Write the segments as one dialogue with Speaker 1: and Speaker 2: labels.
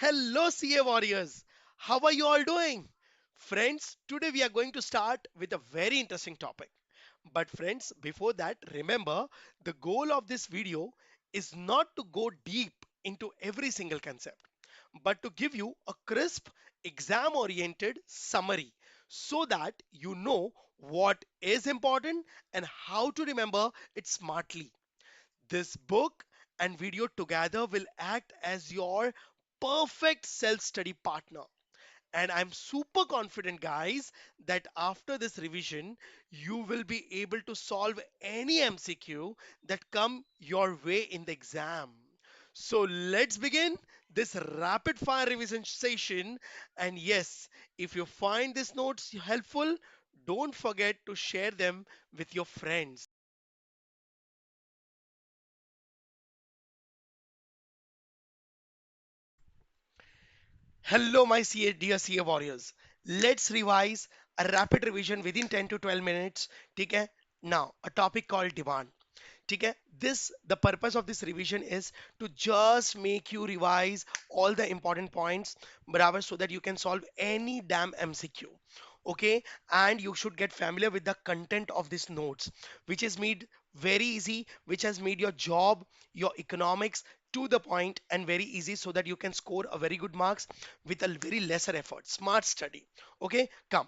Speaker 1: Hello, CA warriors. How are you all doing? Friends, today we are going to start with a very interesting topic. But, friends, before that, remember the goal of this video is not to go deep into every single concept, but to give you a crisp, exam oriented summary so that you know what is important and how to remember it smartly. This book and video together will act as your perfect self study partner. And I'm super confident, guys, that after this revision, you will be able to solve any MCQ that come your way in the exam. So let's begin this rapid fire revision session. And yes, if you find these notes helpful, don't forget to share them with your friends. Hello, my dear CA warriors. Let's revise a rapid revision within 10 to 12 minutes. ठीक है? Now, a topic called demand. ठीक है? The purpose of this revision is to just make you revise all the important points, बराबर, so that you can solve any damn MCQ. Okay, and you should get familiar with the content of these notes, which is made very easy, which has made your job, your economics to the point and very easy so that you can score a very good marks with a very lesser effort. Smart study. Okay, come.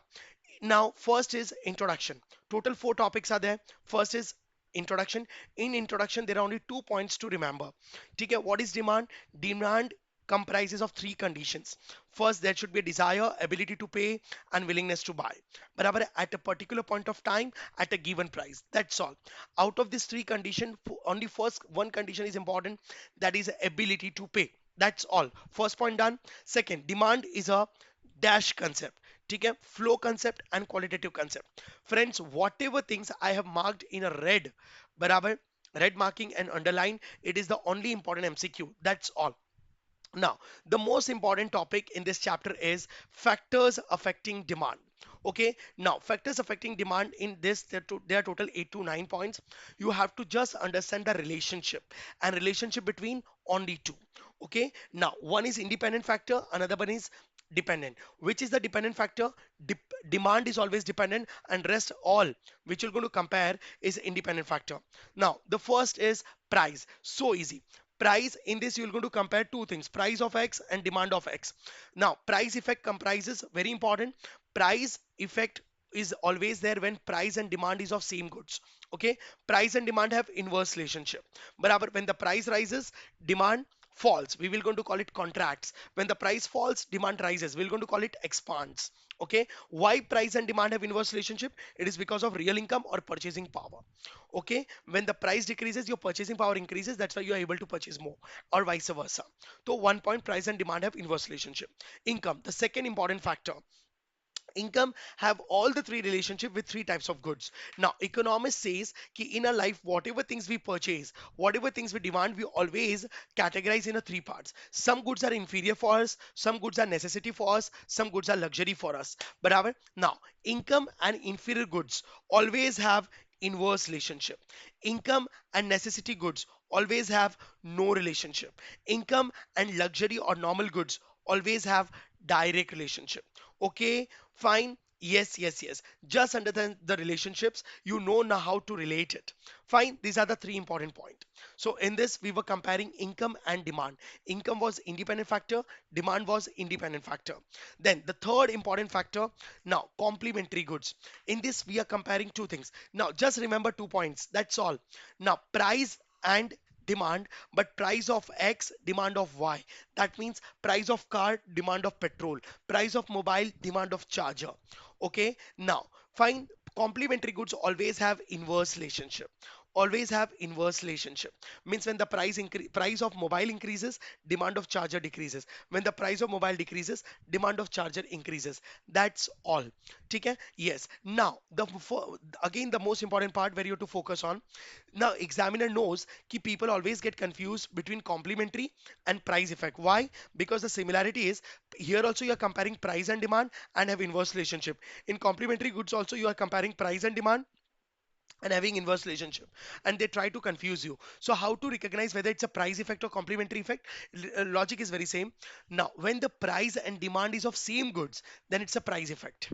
Speaker 1: Now, first is introduction. Total four topics are there. First is introduction. In introduction, there are only 2 points to remember. ठीक है? What is demand? Demand comprises of three conditions. First, there should be a desire, ability to pay, and willingness to buy. बराबर है? At a particular point of time, at a given price. That's all. Out of these three conditions, only first one condition is important. That is ability to pay. That's all. First point done. Second, demand is a dash concept. ठीक है, flow concept and qualitative concept. Friends, whatever things I have marked in a red, बराबर, red marking and underline, it is the only important MCQ. That's all. Now, the most important topic in this chapter is factors affecting demand. Okay, now factors affecting demand in this, there are total 8 to 9 points. You have to just understand the relationship and relationship between only two. Okay, now one is independent factor, another one is dependent. Which is the dependent factor? Demand is always dependent, and rest all which you're going to compare is independent factor. Now, the first is price. So easy. Price, in this you're going to compare two things, price of X and demand of X. Now, price effect comprises, very important, price effect is always there when price and demand is of same goods. Okay, price and demand have inverse relationship. But when the price rises, demand falls, we will going to call it contracts. When the price falls, demand rises, we're going to call it expands. Okay, why price and demand have inverse relationship? It is because of real income or purchasing power. Okay, when the price decreases, your purchasing power increases, that's why you are able to purchase more, or vice versa. So 1 point, price and demand have inverse relationship. Income, the second important factor. Income have all the three relationship with three types of goods. Now, economist says ki in a life, whatever things we purchase, whatever things we demand, we always categorize in a three parts. Some goods are inferior for us, some goods are necessity for us, some goods are luxury for us. Barabar? Now, income and inferior goods always have inverse relationship. Income and necessity goods always have no relationship. Income and luxury or normal goods always have direct relationship. Okay, fine. Yes, yes, yes. Just understand the relationships. You know now how to relate it. Fine. These are the three important points. So in this, we were comparing income and demand. Income was independent factor. Demand was independent factor. Then the third important factor. Now, complementary goods. In this, we are comparing two things. Now, just remember 2 points. That's all. Now, price and demand, but price of X, demand of Y. That means price of car, demand of petrol, price of mobile, demand of charger. Okay, now fine. Complementary goods always have inverse relationship. Always have inverse relationship. Means when the price of mobile increases, demand of charger decreases. When the price of mobile decreases, demand of charger increases. That's all. ठीक है? Yes. Now again the most important part where you have to focus on. Now, examiner knows that people always get confused between complementary and price effect. Why? Because the similarity is here also you are comparing price and demand and have inverse relationship. In complementary goods also you are comparing price and demand and having inverse relationship, and they try to confuse you. So how to recognize whether it's a price effect or complementary effect? Logic is very same. Now when the price and demand is of same goods, then it's a price effect.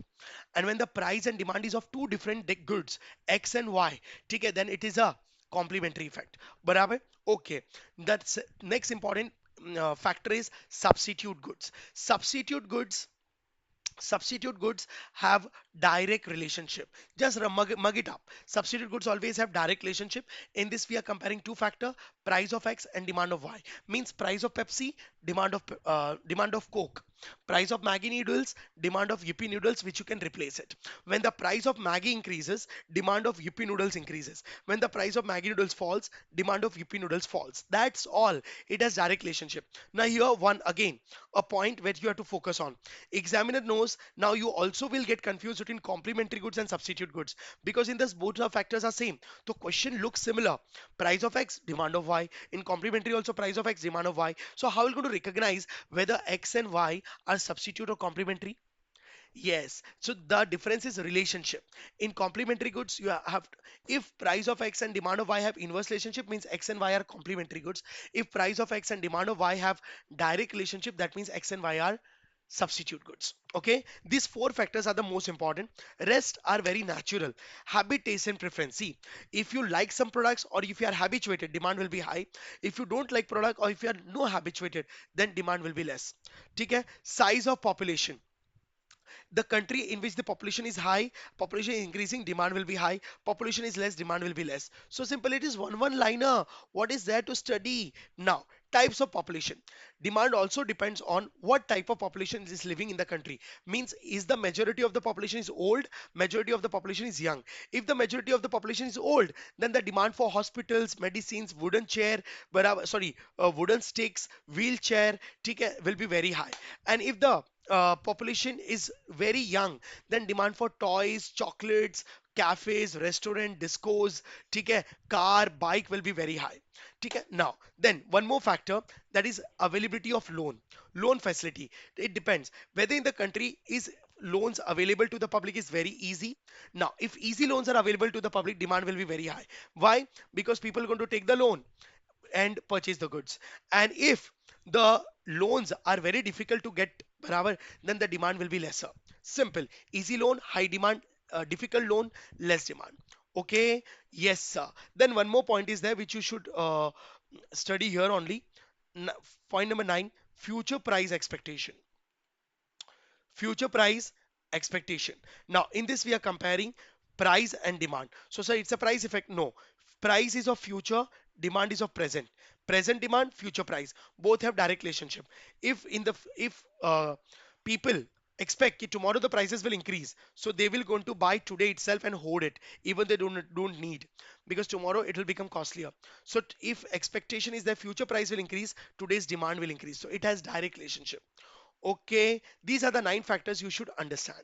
Speaker 1: And when the price and demand is of two different goods, x and y, okay, then it is a complementary effect. Barabar? Okay. That's next important factor is substitute goods. Substitute goods have direct relationship. Just mug it up. Substitute goods always have direct relationship. In this we are comparing two factor, price of x and demand of y. Means price of Pepsi, demand of Coke. Price of Maggie noodles, demand of Yippee noodles, which you can replace it. When the price of Maggie increases, demand of Yippee noodles increases. When the price of Maggie noodles falls, demand of Yippee noodles falls. That's all. It has direct relationship. Now here one again, a point where you have to focus on. Examiner knows now you also will get confused between complementary goods and substitute goods, because in this both the factors are same. So question looks similar. Price of x, demand of y. In complementary also price of x, demand of y. So how are you going to recognize whether x and y are substitute or complementary? Yes. So the difference is relationship. In complementary goods, you have if price of X and demand of Y have inverse relationship, means X and Y are complementary goods. If price of X and demand of Y have direct relationship, that means X and Y are substitute goods. Okay, these four factors are the most important. Rest are very natural. Habit, taste, and preference. See, if you like some products or if you are habituated, demand will be high. If you don't like product or if you are no habituated, then demand will be less. Okay, size of population. The country in which the population is high, population is increasing, demand will be high. Population is less, demand will be less. So simple, it is one liner. What is there to study? Now types of population. Demand also depends on what type of population is living in the country. Means is the majority of the population is old, majority of the population is young. If the majority of the population is old, then the demand for hospitals, medicines, wooden chair, wooden sticks, wheelchair, will be very high. And if the population is very young, then demand for toys, chocolates, cafes, restaurant, discos, ठीक car, bike will be very high. ठीक now then one more factor, that is availability of loan facility. It depends whether in the country is loans available to the public is very easy. Now if easy loans are available to the public, demand will be very high. Why? Because people are going to take the loan and purchase the goods. And if the loans are very difficult to get, barabar, then the demand will be lesser. Simple. Easy loan, high demand. Difficult loan, less demand. Okay. Yes, sir. Then one more point is there which you should study here only. N- Point number 9, future price expectation. Future price expectation. Now in this we are comparing price and demand. So sir, it's a price effect? No. Price is of future, demand is of present. Present demand, future price, both have direct relationship. If people expect that tomorrow the prices will increase, so they will going to buy today itself and hoard it, even they don't need, because tomorrow it will become costlier. So if expectation is that future price will increase, today's demand will increase, so it has direct relationship. Okay, these are the 9 factors you should understand.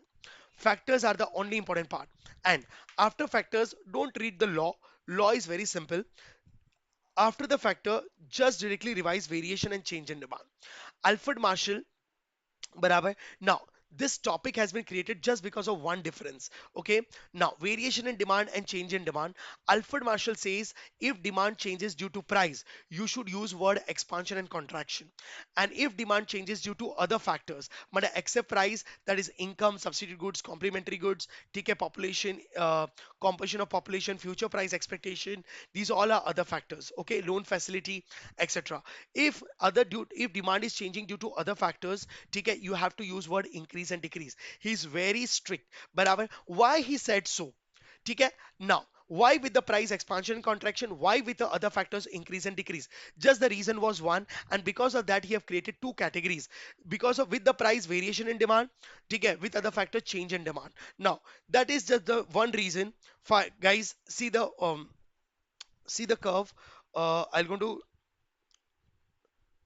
Speaker 1: Factors are the only important part. And after factors, don't read the law. Law is very simple. After the factor, just directly revise variation and change in demand. Alfred Marshall, बराबर. Now this topic has been created just because of one difference. Okay, now variation in demand and change in demand. Alfred Marshall says if demand changes due to price, you should use word expansion and contraction. And if demand changes due to other factors, मतलब except price, that is income, substitute goods, complementary goods, ठीक population, composition of population, future price expectation, these all are other factors. Okay, loan facility, etc. If demand is changing due to other factors, ठीक है, you have to use word increase and decrease. He's very strict. बराबर. Why he said so? ठीक है. Now why with the price expansion and contraction, why with the other factors increase and decrease? Just the reason was one, and because of that he have created two categories. Because of with the price variation in demand, ठीक है, with other factor change in demand. Now that is just the one reason. Guys, see the curve. I'm going to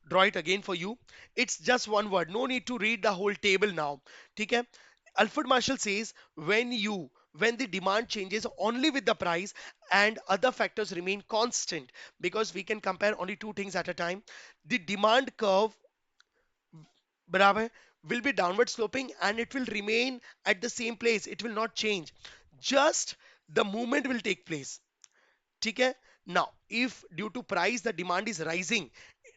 Speaker 1: draw it again for you. It's just one word. No need to read the whole table now. Okay? Alfred Marshall says when the demand changes only with the price and other factors remain constant, because we can compare only two things at a time. The demand curve बराबर will be downward sloping and it will remain at the same place. It will not change. Just the movement will take place. ठीक है. Now if due to price the demand is rising,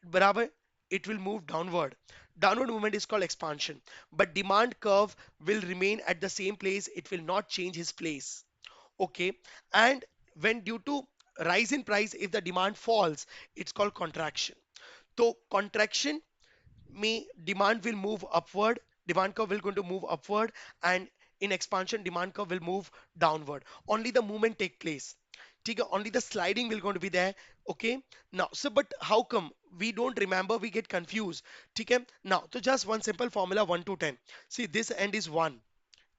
Speaker 1: बराबर, it will move downward. Downward movement is called expansion, but demand curve will remain at the same place, it will not change his place. Okay. And when due to rise in price, if the demand falls, it's called contraction. So contraction may demand will move upward, demand curve will going to move upward, and in expansion demand curve will move downward. Only the movement take place. ठीक है, only the sliding will going to be there. Okay. Now so but how come we don't remember, we get confused. ठीक है. Now so just one simple formula, 1 to 10. See, this end is 1,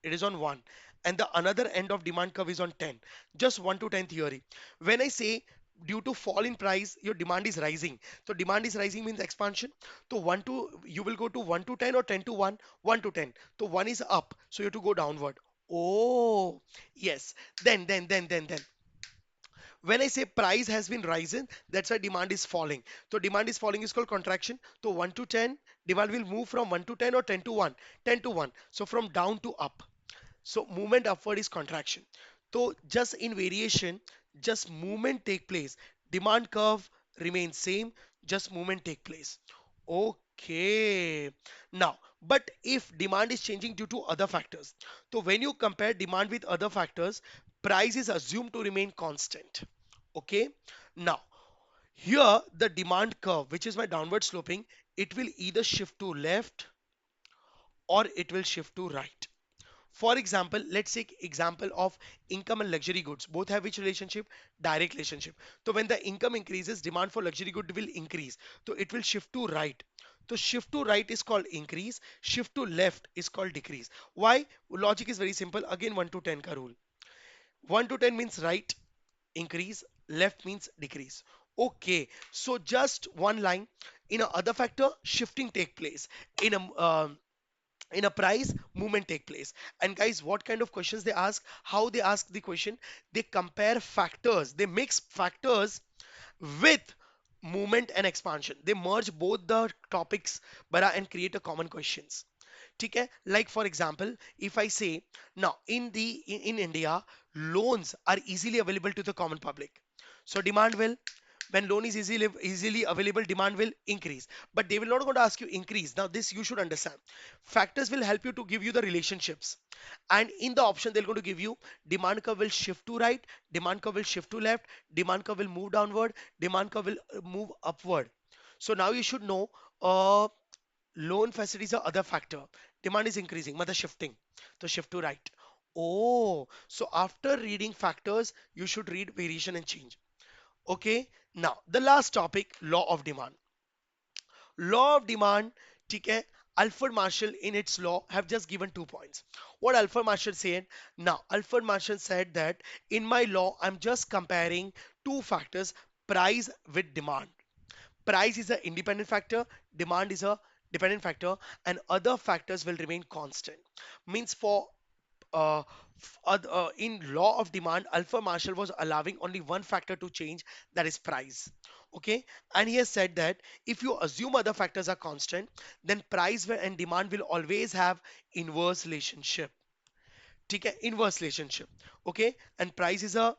Speaker 1: it is on 1, and the another end of demand curve is on 10. Just 1 to 10 theory. When I say due to fall in price your demand is rising, so demand is rising means expansion. So 1 to, you will go to 1 to 10 or 10 to 1, 1 to 10. So 1 is up, so you have to go downward. Oh yes. Then when I say price has been rising, that's why demand is falling. So demand is falling is called contraction. So 1 to 10, demand will move from 1 to 10 or 10 to 1, 10 to 1, so from down to up. So movement upward is contraction. So just in variation, just movement take place. Demand curve remains same, just movement take place. Okay. Now, but if demand is changing due to other factors, so when you compare demand with other factors, price is assumed to remain constant. Okay. Now, here the demand curve, which is my downward sloping, it will either shift to left or it will shift to right. For example, let's take example of income and luxury goods. Both have which relationship? Direct relationship. So when the income increases, demand for luxury good will increase. So it will shift to right. So shift to right is called increase. Shift to left is called decrease. Why? Logic is very simple. Again, 1 to 10 ka rule. 1 to 10 means right, increase. Left means decrease. Okay. So just one line. In a other factor, shifting take place. In a price, movement take place. And guys, what kind of questions they ask, how they ask the question, they compare factors, they mix factors with movement and expansion, they merge both the topics bara, and create a common questions. ठीक है. Like for example, if I say now in India, loans are easily available to the common public, so demand will, when loan is easily available, demand will increase. But they will not going to ask you increase. Now this you should understand. Factors will help you to give you the relationships. And in the option they're going to give you demand curve will shift to right, demand curve will shift to left, demand curve will move downward, demand curve will move upward. So now you should know uh, loan facilities are other factor. Demand is increasing, mother shifting. So shift to right. Oh, so after reading factors, you should read variation and change. Okay, now the last topic, law of demand. Law of demand, ठीक है. Alfred Marshall in its law have just given 2 points. What Alfred Marshall said? Now, Alfred Marshall said that in my law, I'm just comparing two factors, price with demand. Price is an independent factor, demand is a dependent factor, and other factors will remain constant. Means for uh, in law of demand, Alpha Marshall was allowing only one factor to change, that is price. Okay, and he has said that if you assume other factors are constant, then and demand will always have inverse relationship. ठीक है, inverse relationship. Okay, and price is a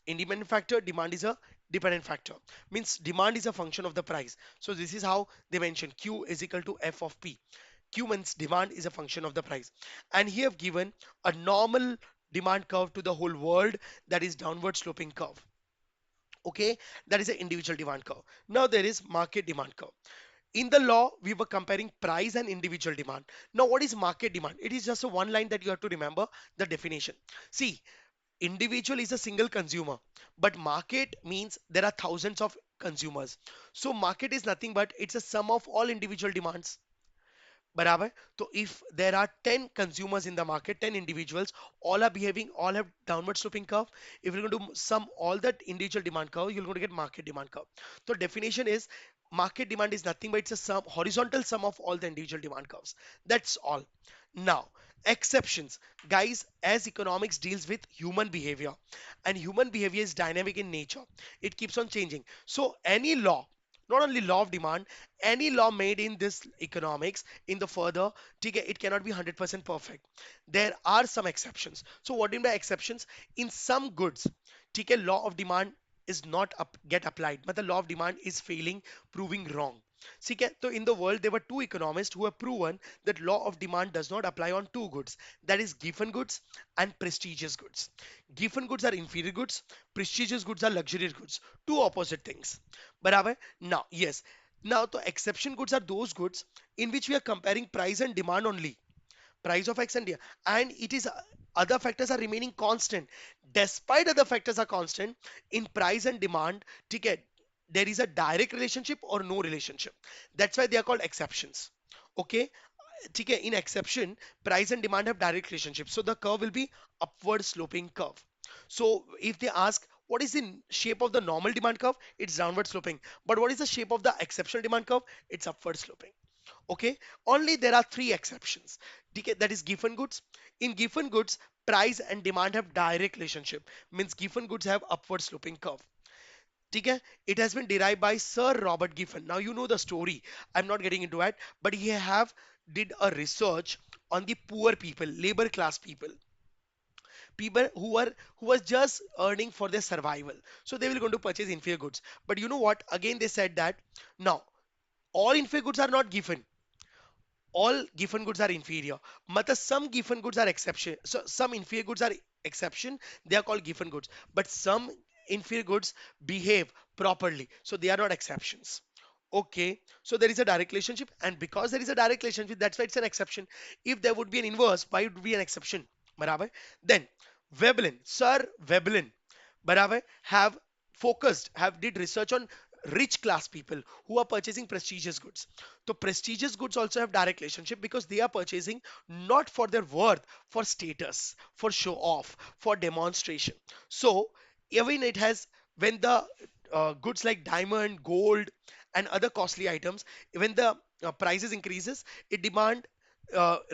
Speaker 1: independent factor, demand is a dependent factor. Means demand is a function of the price. So this is how they mention Q is equal to F of P. Q means demand is a function of the price. And here have given a normal demand curve to the whole world, that is downward sloping curve. Okay, that is an individual demand curve. Now there is market demand curve. In the law, we were comparing price and individual demand. Now, what is market demand? It is just a one line that you have to remember the definition. See, individual is a single consumer, but market means there are thousands of consumers. So market is nothing but it's a sum of all individual demands. बराबर. So if there are 10 consumers in the market, 10 individuals, all are behaving, all have downward sloping curve. If you're going to sum all that individual demand curve, you're going to get market demand curve. So definition is market demand is nothing but it's a sum, horizontal sum of all the individual demand curves. That's all. Now, exceptions. Guys, as economics deals with human behavior, and human behavior is dynamic in nature. It keeps on changing. So any law, not only law of demand, any law made in this economics in the further, it cannot be 100% perfect. There are some exceptions. So what do you mean by exceptions? In some goods, law of demand is not get applied, but the law of demand is failing, proving wrong. ठीक है, so in the world there were two economists who have proven that law of demand does not apply on two goods, that is given goods and prestigious goods. Given goods are inferior goods, prestigious goods are luxurious goods, two opposite things. बराबर? Now yes, now the exception goods are those goods in which we are comparing price and demand only, price of X and Y, and it is other factors are remaining constant. Despite other factors are constant in price and demand, ticket there is a direct relationship or no relationship. That's why they are called exceptions. Okay, ठीक है, in exception price and demand have direct relationship, so the curve will be upward sloping curve. So if they ask what is the shape of the normal demand curve, it's downward sloping, but what is the shape of the exceptional demand curve? It's upward sloping. Okay, only there are three exceptions. Okay, that is given goods. In given goods, price and demand have direct relationship, means given goods have upward sloping curve. Okay, it has been derived by Sir Robert Giffen. Now you know the story, I'm not getting into it, but he have did a research on the poor people, labor class people, people who was just earning for their survival, so they will going to purchase inferior goods. But you know what, again they said that now all inferior goods are not given, all given goods are inferior. Matlab some given goods are exception. So some inferior goods are exception. They are called given goods. But some inferior goods behave properly. So they are not exceptions. Okay. So there is a direct relationship. And because there is a direct relationship, that's why it's an exception. If there would be an inverse, why would it be an exception? Barabar? Then Veblen, Sir Veblen, Barabar, have focused, have did research on rich class people who are purchasing prestigious goods. So prestigious goods also have direct relationship because they are purchasing not for their worth, for status, for show off, for demonstration. So even it has, when the goods like diamond, gold, and other costly items, when the prices increases, it demand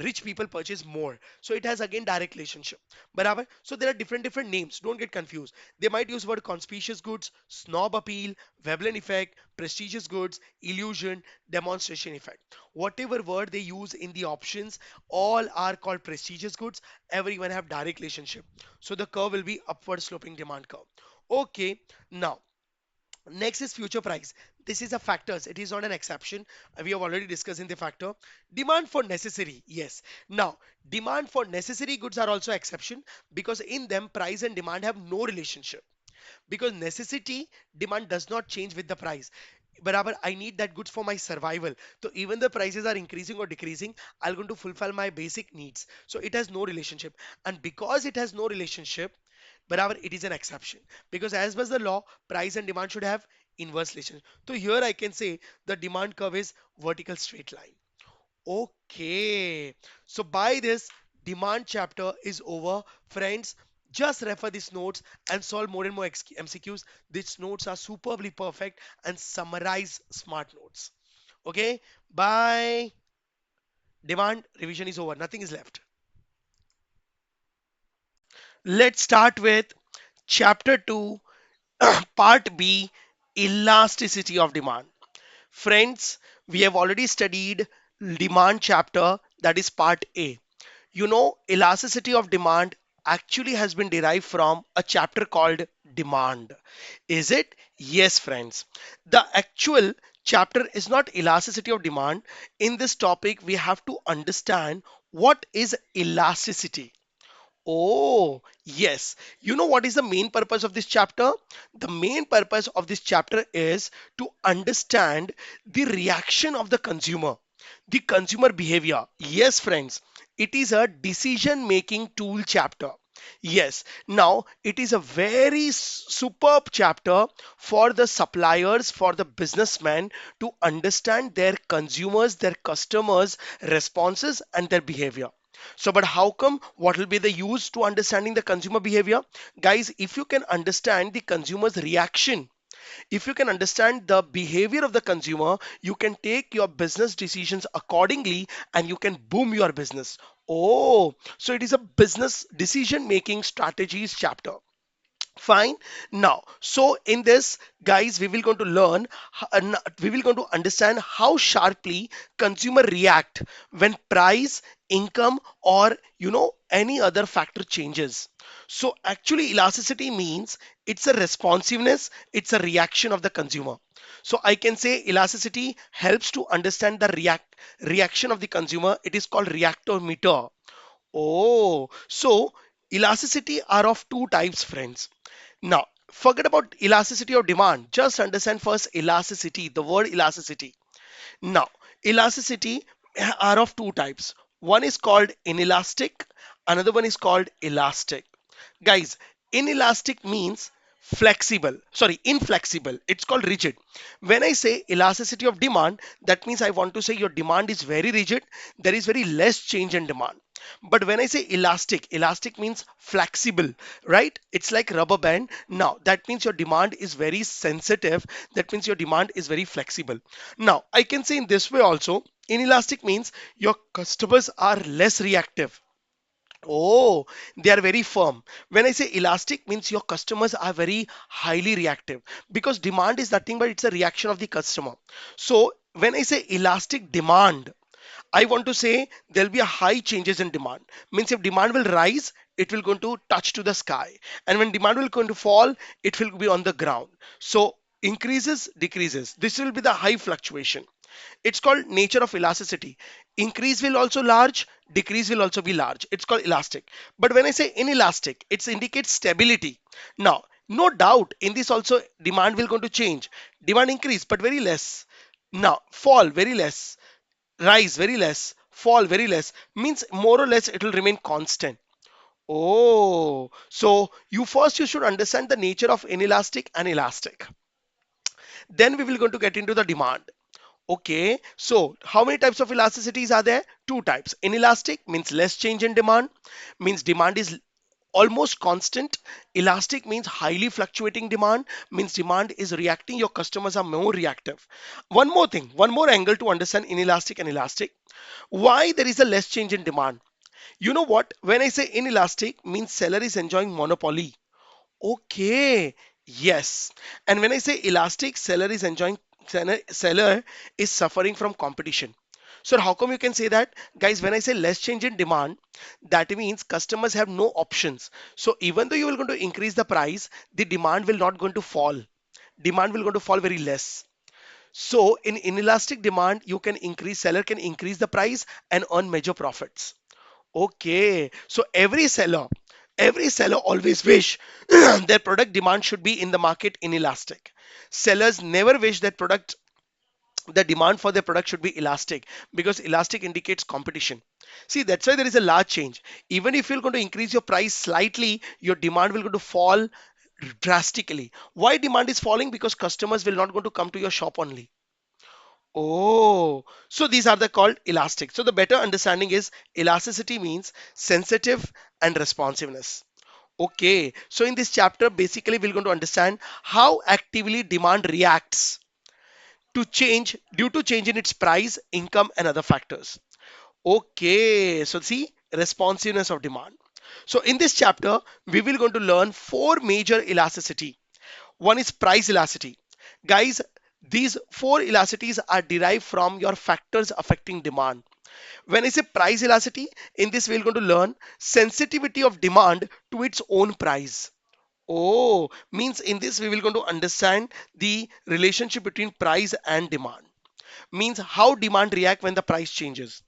Speaker 1: rich people purchase more. So it has again direct relationship. Barabar? So there are different names. Don't get confused. They might use word conspicuous goods, snob appeal, Veblen effect, prestigious goods, illusion, demonstration effect. Whatever word they use in the options, all are called prestigious goods. Everyone have direct relationship. So the curve will be upward sloping demand curve. Okay, now next is future price. This is a factors. It is not an exception. We have already discussed in the factor. Demand for necessary. Yes. Now, demand for necessary goods are also exception because in them price and demand have no relationship. Because necessity demand does not change with the price. Barabar, I need that goods for my survival. So even the prices are increasing or decreasing, I'm going to fulfill my basic needs. So it has no relationship. And because it has no relationship, barabar, it is an exception. Because as was the law, price and demand should have inverse relation. So here I can say the demand curve is vertical straight line. Okay, so by this, demand chapter is over. Friends, just refer these notes and solve more and more MCQs. These notes are superbly perfect and summarize smart notes. Okay, bye. Demand revision is over. Nothing is left. Let's start with chapter 2, part B, elasticity of demand. Friends, we have already studied demand chapter, that is part A. You know, elasticity of demand actually has been derived from a chapter called demand. Is it? Yes, friends. The actual chapter is not elasticity of demand. In this topic, we have to understand what is elasticity. Oh, yes. You know what is the main purpose of this chapter? The main purpose of this chapter is to understand the reaction of the consumer behavior. Yes, friends, it is a decision making tool chapter. Yes, now it is a very superb chapter for the suppliers, for the businessmen to understand their consumers, their customers' responses and their behavior. So, but how come? What will be the use to understanding the consumer behavior? Guys, if you can understand the consumer's reaction, if you can understand the behavior of the consumer, you can take your business decisions accordingly and you can boom your business. Oh, so it is a business decision making strategies chapter. Fine. Now, so in this, guys, we will going to learn, we will going to understand how sharply consumer react when price, income, or any other factor changes. So actually, elasticity means it's a responsiveness, it's a reaction of the consumer. So I can say elasticity helps to understand the reaction of the consumer. It is called reactor meter. Oh, so elasticity are of two types, friends. Now, forget about elasticity of demand. Just understand first elasticity, the word elasticity. Now, elasticity are of two types. One is called inelastic, another one is called elastic. Guys, inelastic means flexible, sorry, inflexible. It's called rigid. When I say elasticity of demand, that means I want to say your demand is very rigid, there is very less change in demand. But when I say elastic, elastic means flexible, right? It's like rubber band. Now, that means your demand is very sensitive. That means your demand is very flexible. Now, I can say in this way also, inelastic means your customers are less reactive. Oh, they are very firm. When I say elastic means your customers are very highly reactive because demand is nothing but it's a reaction of the customer. So when I say elastic demand, I want to say there'll be a high changes in demand. Means if demand will rise, it will going to touch to the sky. And when demand will going to fall, it will be on the ground. So increases, decreases. This will be the high fluctuation. It's called nature of elasticity. Increase will also large, decrease will also be large. It's called elastic. But when I say inelastic, it indicates stability. Now, no doubt in this also demand will going to change. Demand increase, but very less. Now, fall very less, rise very less, fall very less, means more or less it will remain constant. Oh, so you should understand the nature of inelastic and elastic. Then we will going to get into the demand. Okay, so how many types of elasticities are there? Two types. Inelastic means less change in demand, means demand is almost constant. Elastic means highly fluctuating demand, means demand is reacting, your customers are more reactive. One more thing, one more angle to understand inelastic and elastic. Why there is a less change in demand? You know what? When I say inelastic means seller is enjoying monopoly. Okay, yes. And when I say elastic, seller is suffering from competition. So how come you can say that? Guys, when I say less change in demand, that means customers have no options. So even though you are going to increase the price, the demand will not going to fall. Demand will going to fall very less. So in inelastic demand, seller can increase the price and earn major profits. Okay, so every seller always wish their product demand should be in the market inelastic. Sellers never wish that the demand for their product should be elastic because elastic indicates competition. See, that's why there is a large change. Even if you're going to increase your price slightly, your demand will going to fall drastically. Why demand is falling? Because customers will not going to come to your shop only. Oh, so these are the called elastic. So the better understanding is elasticity means sensitive and responsiveness. Okay, so in this chapter, basically we're going to understand how actively demand reacts to change due to change in its price, income, and other factors. Okay, so see responsiveness of demand. So in this chapter, we will going to learn four major elasticity. One is price elasticity. Guys, these four elasticities are derived from your factors affecting demand. When I say price elasticity, in this we're going to learn sensitivity of demand to its own price. Oh, means in this we will going to understand the relationship between price and demand. Means how demand react when the price changes.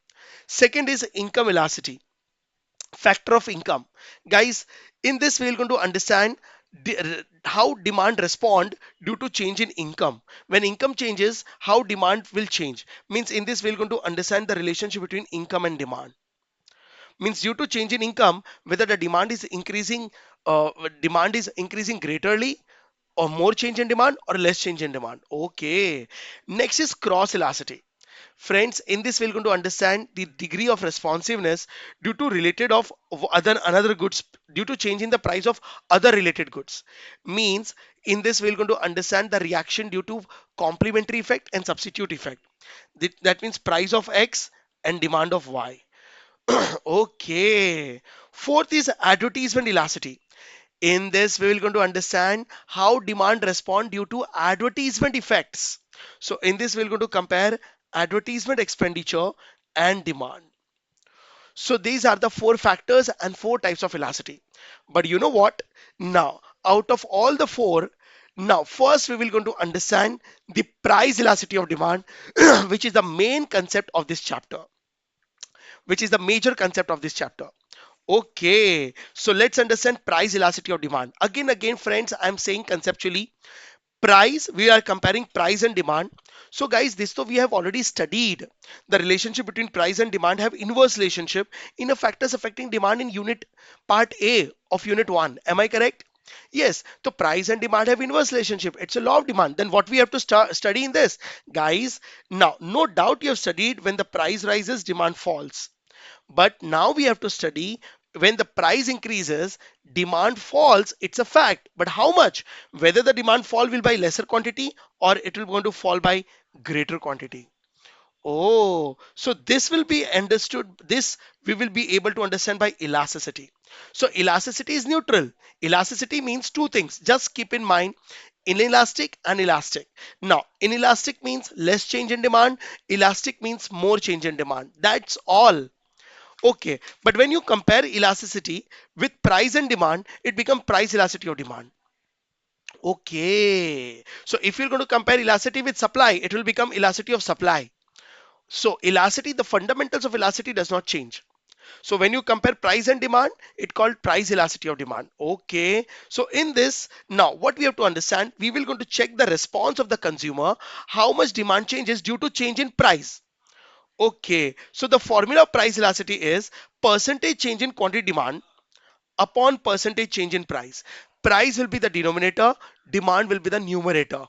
Speaker 1: Second is income elasticity, factor of income. Guys, in this we're going to understand how demand respond due to change in income. When income changes, how demand will change. Means in this we're going to understand the relationship between income and demand. Means due to change in income, whether the uh, demand is increasing greaterly or more change in demand or less change in demand. Okay. Next is cross elasticity. Friends, in this we're going to understand the degree of responsiveness due to related of other another goods due to change in the price of other related goods. Means in this we're going to understand the reaction due to complementary effect and substitute effect. That means price of X and demand of Y. Okay. Fourth is advertisement elasticity. In this, we will going to understand how demand respond due to advertisement effects. So in this, we're going to compare advertisement expenditure and demand. So these are the four factors and four types of elasticity. But you know what? Now, out of all the four, now first we will going to understand the price elasticity of demand, which is the main concept of this chapter, which is the major concept of this chapter. Okay, so let's understand price elasticity of demand. Again, friends, I'm saying conceptually, price, we are comparing price and demand. So guys, this though we have already studied the relationship between price and demand have inverse relationship in a factors affecting demand in unit part A of unit 1. Am I correct? Yes, so price and demand have inverse relationship. It's a law of demand. Then what we have to study in this, guys? Now, no doubt you have studied when the price rises, demand falls. But now we have to study when the price increases, demand falls. It's a fact. But how much? Whether the demand fall will by lesser quantity or it will going to fall by greater quantity. Oh, so this will be understood. This we will be able to understand by elasticity. So elasticity is neutral. Elasticity means two things. Just keep in mind inelastic and elastic. Now, inelastic means less change in demand. Elastic means more change in demand. That's all. Okay, but when you compare elasticity with price and demand, it becomes price elasticity of demand. Okay, so if you're going to compare elasticity with supply, it will become elasticity of supply. So elasticity, the fundamentals of elasticity does not change. So when you compare price and demand, it called price elasticity of demand. Okay, so in this, now what we have to understand, we will going to check the response of the consumer, how much demand changes due to change in price. Okay, so the formula of price elasticity is percentage change in quantity demand upon percentage change in price. Price will be the denominator, demand will be the numerator.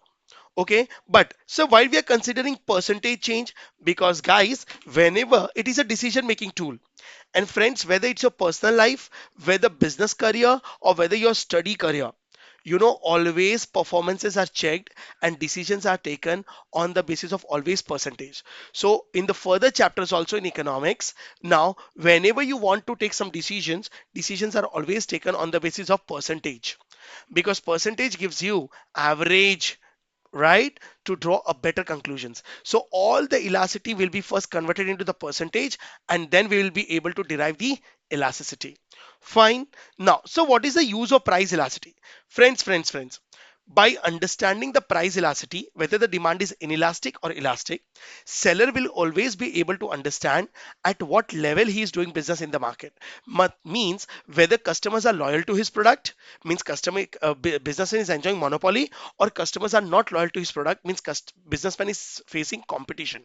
Speaker 1: Okay, but so while we are considering percentage change, because guys, whenever it is a decision making tool, and friends, whether it's your personal life, whether business career, or whether your study career, always performances are checked and decisions are taken on the basis of always percentage. So in the further chapters also in economics, now whenever you want to take some decisions are always taken on the basis of percentage, because percentage gives you average, right, to draw a better conclusions. So all the elasticity will be first converted into the percentage, and then we will be able to derive the elasticity. Fine. Now, so what is the use of price elasticity? Friends, by understanding the price elasticity, whether the demand is inelastic or elastic, seller will always be able to understand at what level he is doing business in the market. Means whether customers are loyal to his product, means businessman is enjoying monopoly, or customers are not loyal to his product, means businessman is facing competition.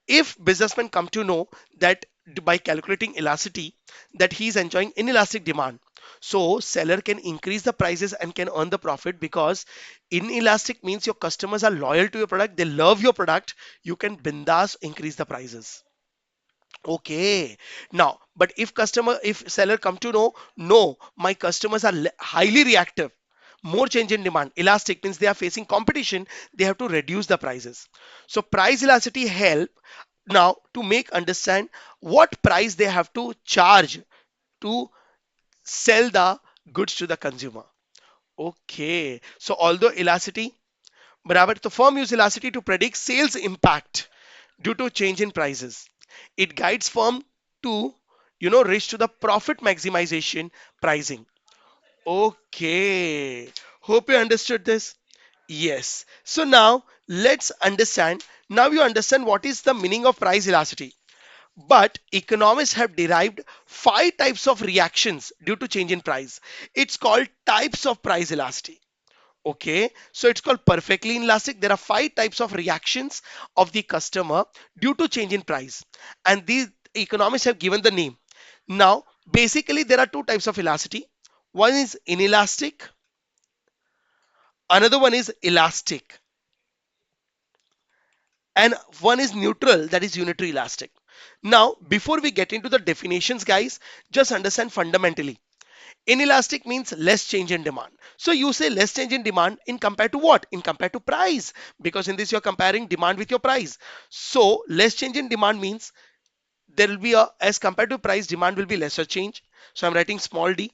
Speaker 1: If businessmen come to know that by calculating elasticity that he is enjoying inelastic demand, so seller can increase the prices and can earn the profit, because inelastic means your customers are loyal to your product, they love your product, you can bindas increase the prices. Okay, now but if seller come to know, no, my customers are highly reactive, more change in demand, elastic means they are facing competition, they have to reduce the prices. So price elasticity help now to make understand what price they have to charge to sell the goods to the consumer. Okay, so although elasticity बराबर, तो firm use elasticity to predict sales impact due to change in prices. It guides firm to reach to the profit maximization pricing. Okay, hope you understood this. Yes, so now let's understand. Now you understand what is the meaning of price elasticity. But economists have derived five types of reactions due to change in price. It's called types of price elasticity. Okay, so it's called perfectly inelastic. There are five types of reactions of the customer due to change in price, and these economists have given the name. Now, basically, there are two types of elasticity. One is inelastic, another one is elastic, and one is neutral, that is unitary elastic. Now, before we get into the definitions, guys, just understand fundamentally. Inelastic means less change in demand. So you say less change in demand in compared to what? In compared to price. Because in this you're comparing demand with your price. So less change in demand means there will be a, as compared to price, demand will be lesser change. So I'm writing small d.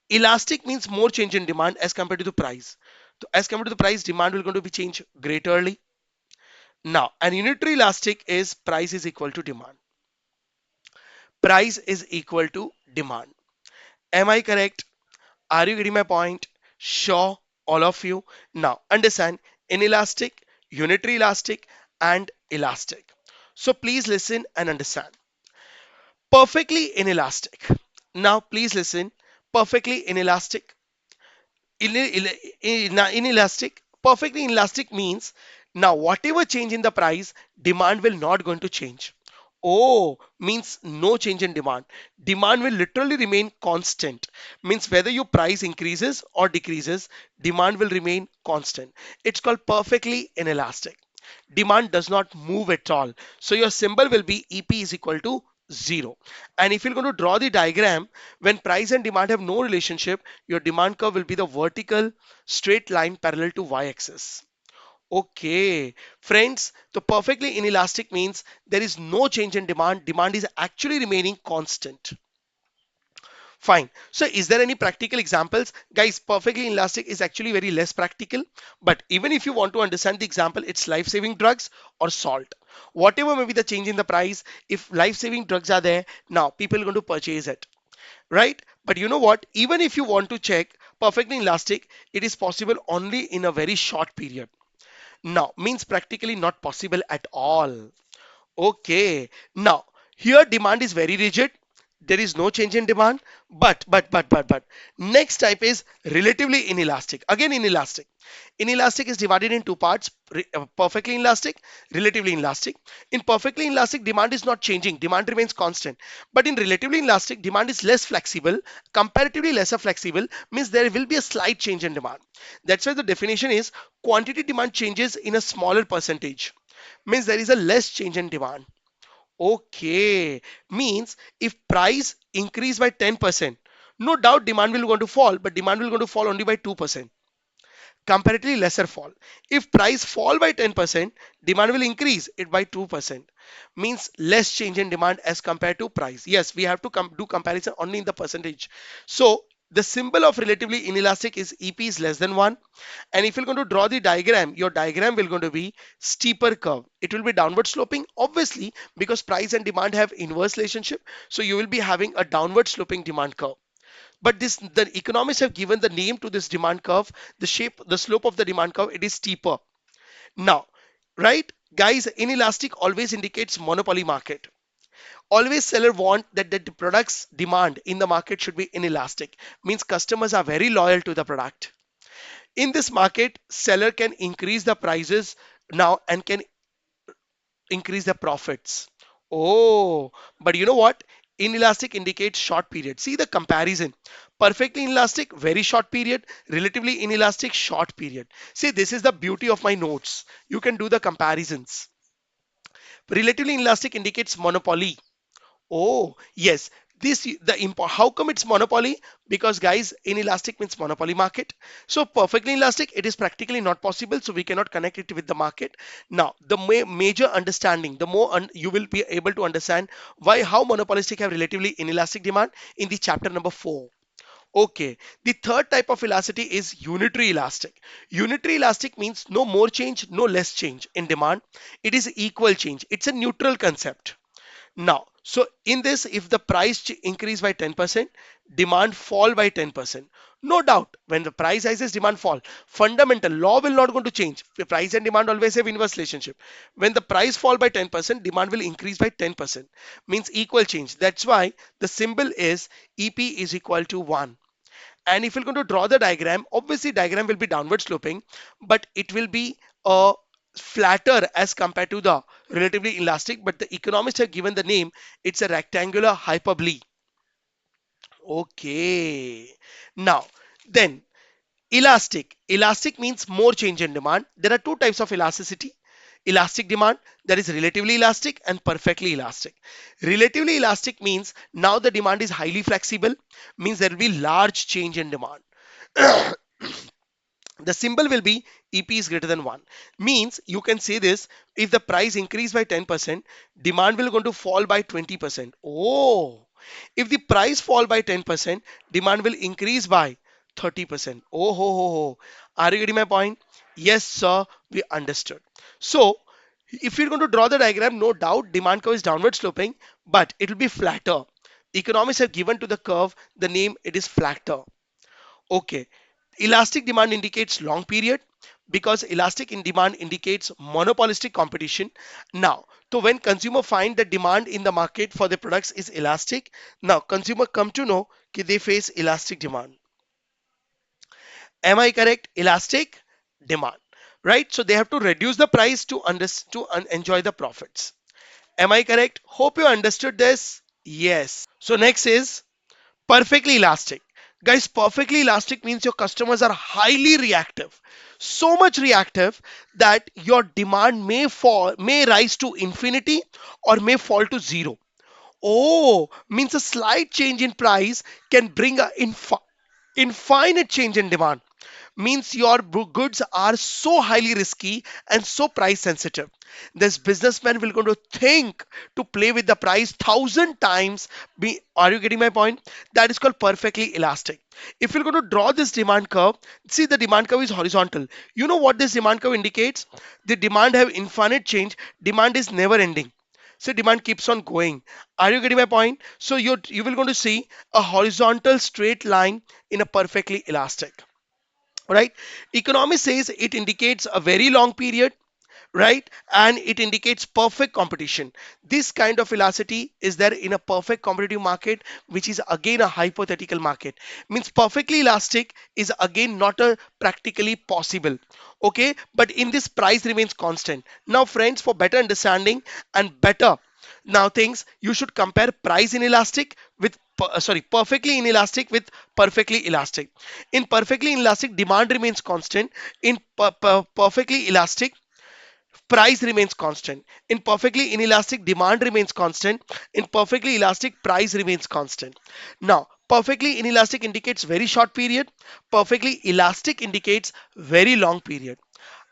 Speaker 1: Elastic means more change in demand as compared to the price. So as compared to the price, demand will going to be changed greaterly. Now, an unitary elastic is price is equal to demand. Price is equal to demand. Am I correct? Are you getting my point? Sure, all of you. Now, understand inelastic, unitary elastic, and elastic. So please listen and understand. Perfectly inelastic. Now, please listen. Perfectly inelastic. Inelastic. Perfectly inelastic means now whatever change in the price, demand will not going to change. Oh, means no change in demand. Demand will literally remain constant. Means whether your price increases or decreases, demand will remain constant. It's called perfectly inelastic. Demand does not move at all. So your symbol will be EP is equal to 0. And if you're going to draw the diagram, when price and demand have no relationship, your demand curve will be the vertical straight line parallel to y-axis. Okay, friends, the perfectly inelastic means there is no change in demand. Demand is actually remaining constant. Fine. So is there any practical examples? Guys, perfectly elastic is actually very less practical. But even if you want to understand the example, it's life-saving drugs or salt. Whatever may be the change in the price, if life-saving drugs are there, now people are going to purchase it, right? But you know what? Even if you want to check perfectly elastic, it is possible only in a very short period. Now, means practically not possible at all. Okay. Now, here demand is very rigid. There is no change in demand. But next type is relatively inelastic. Again, inelastic. Inelastic is divided in two parts, perfectly inelastic, relatively inelastic. In perfectly inelastic, demand is not changing. Demand remains constant. But in relatively inelastic, demand is less flexible, comparatively lesser flexible, means there will be a slight change in demand. That's why the definition is quantity demand changes in a smaller percentage, means there is a less change in demand. Okay, means if price increase by 10%, no doubt demand will going to fall, but demand will going to fall only by 2%. Comparatively lesser fall. If price fall by 10%, demand will increase it by 2%. Means less change in demand as compared to price. Yes, we have to do comparison only in the percentage. So the symbol of relatively inelastic is EP is less than 1. And if you're going to draw the diagram, your diagram will going to be steeper curve. It will be downward sloping, obviously, because price and demand have inverse relationship. So you will be having a downward sloping demand curve. But this the economists have given the name to this demand curve, the shape, the slope of the demand curve, it is steeper. Now, right, guys, inelastic always indicates monopoly market. Always seller want that the product's demand in the market should be inelastic, means customers are very loyal to the product. In this market, seller can increase the prices now and can increase the profits. Oh, but you know what? Inelastic indicates short period. See the comparison. Perfectly inelastic, very short period. Relatively inelastic, short period. See, this is the beauty of my notes. You can do the comparisons. Relatively inelastic indicates monopoly. Oh, yes. How come it's monopoly? Because guys, inelastic means monopoly market. So perfectly elastic, it is practically not possible. So we cannot connect it with the market. Now, the major understanding, the more you will be able to understand why how monopolistic have relatively inelastic demand in the chapter number 4. Okay, the third type of elasticity is unitary elastic. Unitary elastic means no more change, no less change in demand. It is equal change. It's a neutral concept. Now, so in this, if the price increase by 10%, demand fall by 10%. No doubt, when the price rises, demand fall. Fundamental law will not going to change. The price and demand always have inverse relationship. When the price fall by 10%, demand will increase by 10%. Means equal change. That's why the symbol is EP is equal to 1. And if you're going to draw the diagram, obviously diagram will be downward sloping, but it will be flatter as compared to the relatively elastic, but the economists have given the name, it's a rectangular hyperbole. Okay. Now, then elastic. Elastic means more change in demand. There are two types of elasticity. Elastic demand, that is relatively elastic and perfectly elastic. Relatively elastic means now the demand is highly flexible, means there will be large change in demand. The symbol will be EP is greater than 1. Means you can say this, if the price increase by 10%, demand will going to fall by 20%. Oh, If the price fall by 10%, demand will increase by 30%. Oh ho ho ho. Are you getting my point? Yes, sir, we understood. So, if you're going to draw the diagram, no doubt demand curve is downward sloping, but it will be flatter. Economists have given to the curve the name it is flatter. Okay. Elastic demand indicates long period because elastic in demand indicates monopolistic competition. Now, so when consumer find the demand in the market for the products is elastic, now consumer come to know that they face elastic demand. Am I correct? Elastic demand, right? So they have to reduce the price to enjoy the profits. Am I correct? Hope you understood this. Yes. So next is perfectly elastic. Guys, perfectly elastic means your customers are highly reactive. So much reactive that your demand may rise to infinity or may fall to zero. Oh, means a slight change in price can bring a infinite change in demand. Means your goods are so highly risky and so price sensitive. This businessman will going to think to play with the price thousand times. Are you getting my point? That is called perfectly elastic. If you're going to draw this demand curve, see the demand curve is horizontal. You know what this demand curve indicates? The demand have infinite change. Demand is never ending. So demand keeps on going. Are you getting my point? So you will going to see a horizontal straight line in a perfectly elastic, right? Economy says it indicates a very long period, right? And it indicates perfect competition. This kind of elasticity is there in a perfect competitive market, which is again a hypothetical market. Means perfectly elastic is again not a practically possible. Okay, but in this price remains constant. Now, friends, for better understanding and better now things, you should compare price inelastic with perfectly inelastic with perfectly elastic. In perfectly inelastic, demand remains constant. In perfectly elastic, price remains constant. In perfectly inelastic, demand remains constant. In perfectly elastic, price remains constant. Now, perfectly inelastic indicates very short period. Perfectly elastic indicates very long period.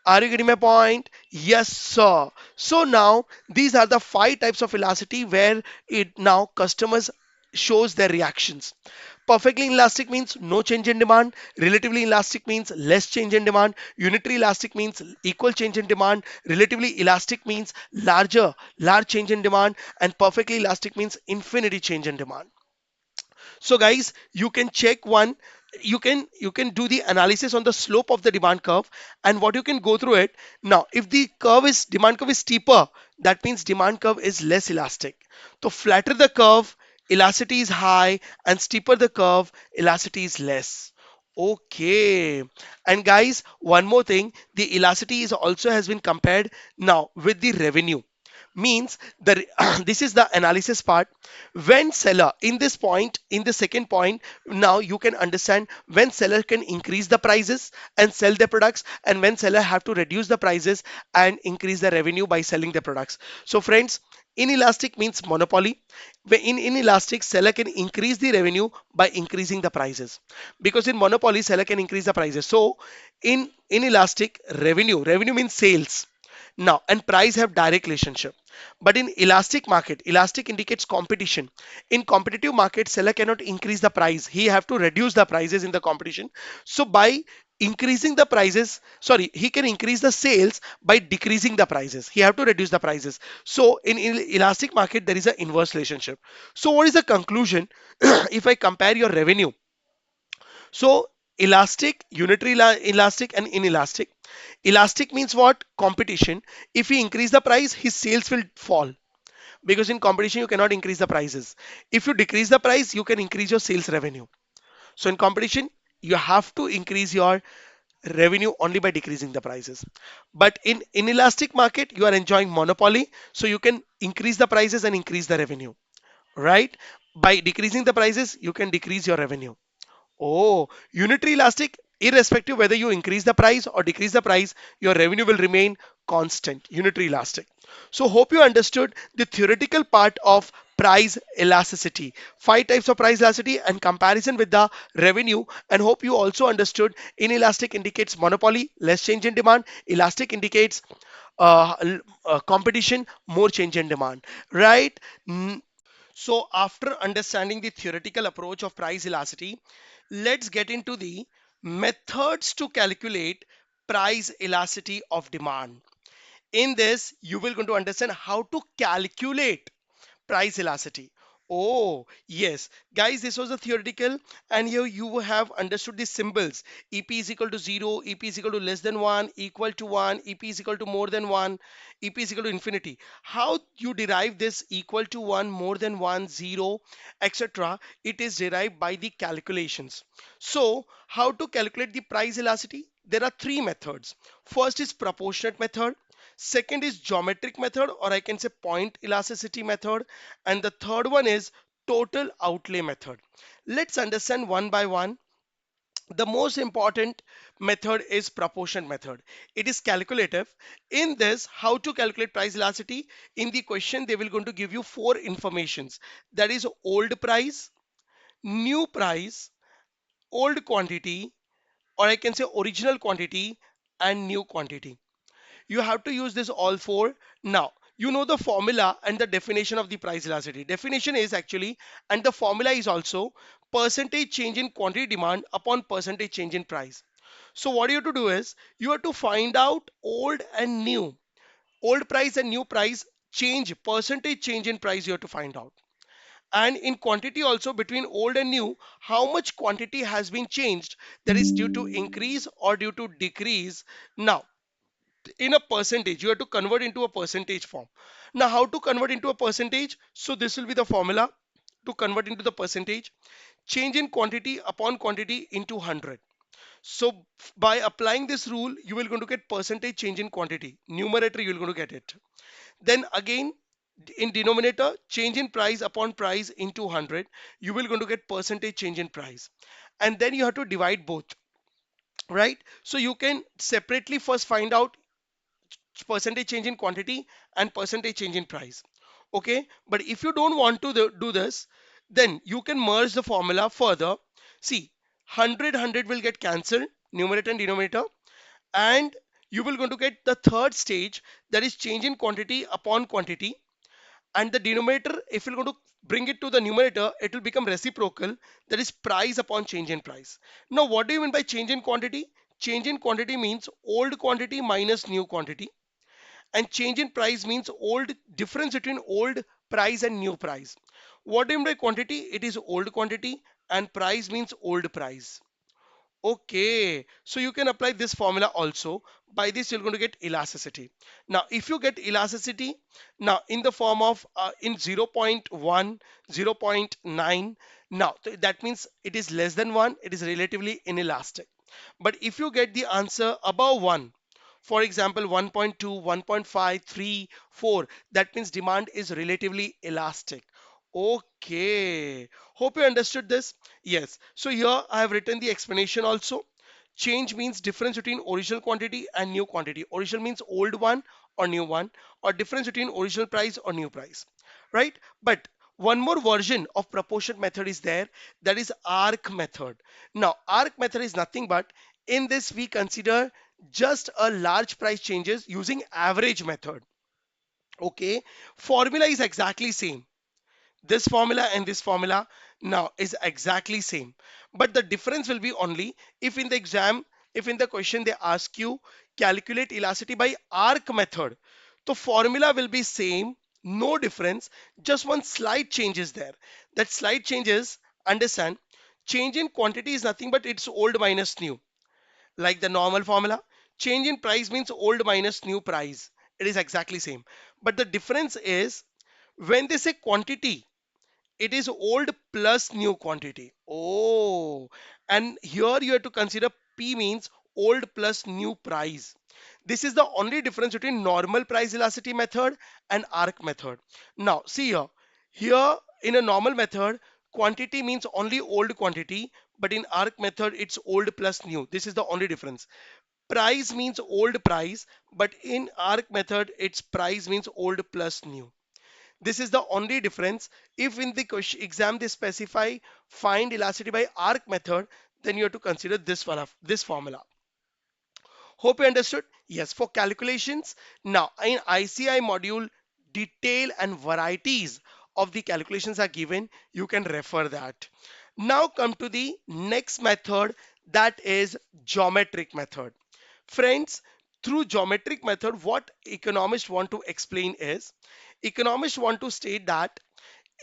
Speaker 1: Are you getting my point? Yes, sir. So now these are the five types of elasticity where it now customers shows their reactions. Perfectly elastic means no change in demand. Relatively elastic means less change in demand. Unitary elastic means equal change in demand. Relatively elastic means large change in demand. And perfectly elastic means infinity change in demand. So guys, you can check one, you can do the analysis on the slope of the demand curve, and what you can go through it. Now, if the demand curve is steeper, that means demand curve is less elastic. So flatter the curve, elasticity is high, and steeper the curve, elasticity is less. Okay. And guys, one more thing, the elasticity is also has been compared now with the revenue. Means the this is the analysis part. When seller in this point, in the second point, now you can understand when seller can increase the prices and sell their products, and when seller have to reduce the prices and increase the revenue by selling the products. So friends, inelastic means monopoly. Where in inelastic, seller can increase the revenue by increasing the prices, because in monopoly seller can increase the prices. So in inelastic, revenue means sales now, and price have direct relationship. But in elastic market, elastic indicates competition. In competitive market, seller cannot increase the price. He have to reduce the prices in the competition. So by increasing the prices, sorry, he can increase the sales by decreasing the prices. He have to reduce the prices. So in elastic market, there is an inverse relationship. So what is the conclusion? If I compare your revenue, so elastic, elastic, and inelastic. Elastic means what? Competition. If he increase the price, his sales will fall, because in competition you cannot increase the prices. If you decrease the price, you can increase your sales revenue. So in competition, you have to increase your revenue only by decreasing the prices. But in inelastic market, you are enjoying monopoly, so you can increase the prices and increase the revenue, right? By decreasing the prices, you can decrease your revenue. Oh, unitary elastic, irrespective whether you increase the price or decrease the price, your revenue will remain constant, unitary elastic. So hope you understood the theoretical part of price elasticity, five types of price elasticity and comparison with the revenue. And hope you also understood inelastic indicates monopoly, less change in demand. Elastic indicates competition, more change in demand, right? So after understanding the theoretical approach of price elasticity, let's get into the methods to calculate price elasticity of demand. In this, you will going to understand how to calculate price elasticity. Oh, yes. Guys, this was a theoretical, and here you have understood the symbols. EP is equal to 0, EP is equal to less than 1, equal to 1, EP is equal to more than 1, EP is equal to infinity. How you derive this equal to 1, more than 1, 0, etc. It is derived by the calculations. So, how to calculate the price elasticity? There are three methods. First is proportionate method. Second is geometric method, or I can say point elasticity method. And the third one is total outlay method. Let's understand one by one. The most important method is proportionate method. It is calculative. In this, how to calculate price elasticity? In the question, they will going to give you four informations. That is old price, new price, old quantity, or I can say original quantity and new quantity. You have to use this all four. Now, you know the formula and the definition of the price elasticity. Definition is actually, and the formula is also percentage change in quantity demand upon percentage change in price. So what you have to do is, you have to find out old and new. Old price and new price change, percentage change in price you have to find out. And in quantity also, between old and new, how much quantity has been changed, that is due to increase or due to decrease. Now, in a percentage, you have to convert into a percentage form. Now, how to convert into a percentage? So this will be the formula to convert into the percentage. Change in quantity upon quantity into 100. So by applying this rule, you will going to get percentage change in quantity. Numerator, you will going to get it. Then again, in denominator, change in price upon price into 100. You will going to get percentage change in price. And then you have to divide both, right? So you can separately first find out percentage change in quantity and percentage change in price. Okay, but if you don't want to do this, then you can merge the formula further. See, 100 will get cancelled, numerator and denominator, and you will going to get the third stage, that is change in quantity upon quantity. And the denominator, if you're going to bring it to the numerator, it will become reciprocal, that is price upon change in price. Now what do you mean by change in quantity? Change in quantity means old quantity minus new quantity, and change in price means old difference between old price and new price. What do you mean by quantity? It is old quantity, and price means old price. Okay, so you can apply this formula also. By this, you're going to get elasticity. Now, if you get elasticity, now in the form of in 0.1, 0.9, now that means it is less than 1, it is relatively inelastic. But if you get the answer above 1, for example, 1.2, 1.5, 3, 4, that means demand is relatively elastic. Okay, hope you understood this. Yes, so here I have written the explanation also. Change means difference between original quantity and new quantity. Original means old one or new one, or difference between original price or new price, right? But one more version of proportion method is there, that is arc method. Now, arc method is nothing but, in this we consider just a large price changes using average method. Okay, formula is exactly same. This formula and this formula now is exactly same, but the difference will be only if in the exam, if in the question they ask you calculate elasticity by arc method, the formula will be same, no difference, just one slight change is there. That slight changes, understand, change in quantity is nothing but it's old minus new, like the normal formula. Change in price means old minus new price, it is exactly same, but the difference is when they say quantity, it is old plus new quantity. Oh, and here you have to consider P means old plus new price. This is the only difference between normal price elasticity method and arc method. Now, see here. Here in a normal method, quantity means only old quantity, but in arc method, it's old plus new. This is the only difference. Price means old price, but in arc method, its price means old plus new. This is the only difference. If in the question exam they specify find elasticity by arc method, then you have to consider this formula. Hope you understood. Yes, for calculations. Now in ICI module, detail and varieties of the calculations are given. You can refer that. Now come to the next method, that is geometric method. Friends, through geometric method, what economists want to explain is, economists want to state that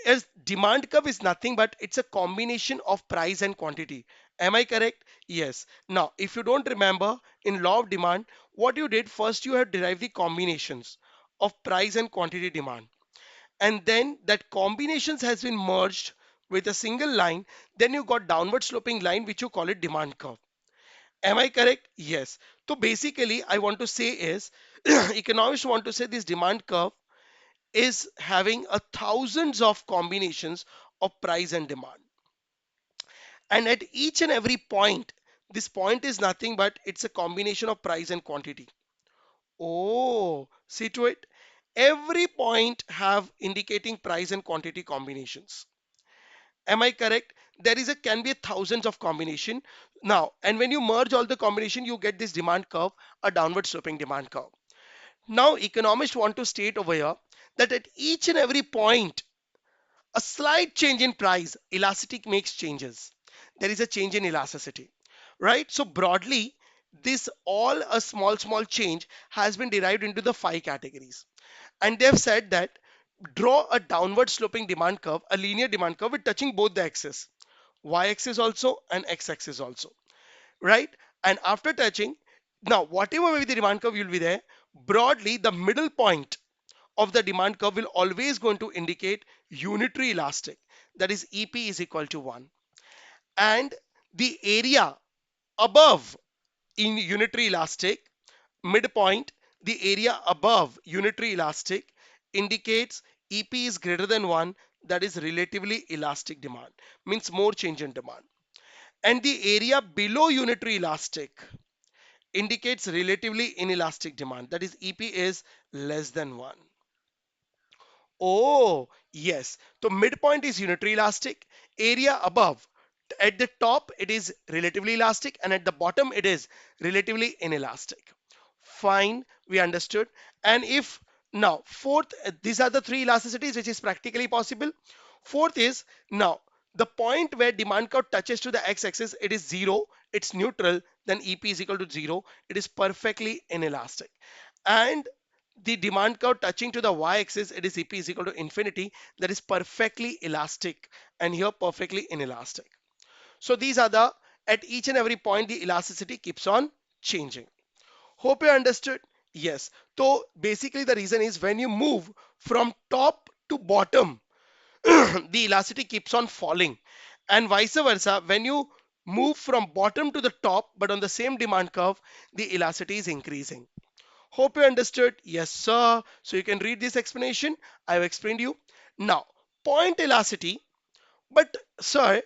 Speaker 1: is demand curve is nothing but it's a combination of price and quantity. Am I correct? Yes. Now, if you don't remember, in law of demand, what you did first, you have derived the combinations of price and quantity demand, and then that combinations has been merged with a single line. Then you got downward sloping line, which you call it demand curve. Am I correct? Yes. So basically, I want to say is economists want to say this demand curve is having a thousands of combinations of price and demand. And at each and every point, this point is nothing but it's a combination of price and quantity. Oh, see to it. Every point have indicating price and quantity combinations. Am I correct? There is a can be a thousands of combination. Now, and when you merge all the combination, you get this demand curve, a downward sloping demand curve. Now, economists want to state over here that at each and every point, a slight change in price, elasticity makes changes. There is a change in elasticity, right? So broadly, this all a small change has been derived into the five categories. And they've said that draw a downward sloping demand curve, a linear demand curve with touching both the axes, y-axis also and x-axis also, right? And after touching, now whatever may be the demand curve will be there, broadly the middle point of the demand curve will always going to indicate unitary elastic, that is ep is equal to 1, and the area above in unitary elastic midpoint, the area above unitary elastic indicates ep is greater than 1, that is relatively elastic demand, means more change in demand, and the area below unitary elastic indicates relatively inelastic demand, that is ep is less than 1. Oh, yes. So midpoint is unitary elastic. Area above, at the top, it is relatively elastic, and at the bottom, it is relatively inelastic. Fine, we understood. And if now, fourth, these are the three elasticities which is practically possible. Fourth is now the point where demand curve touches to the x-axis, it is zero, it's neutral, then EP is equal to zero, it is perfectly inelastic. And the demand curve touching to the y-axis, it is EP is equal to infinity, that is perfectly elastic, and here perfectly inelastic. So these are the, at each and every point, the elasticity keeps on changing. Hope you understood. Yes. So basically the reason is when you move from top to bottom, the elasticity keeps on falling, and vice versa when you move from bottom to the top but on the same demand curve, the elasticity is increasing. Hope you understood. Yes, sir. So you can read this explanation. I've explained you. Now, point elasticity. But, sir,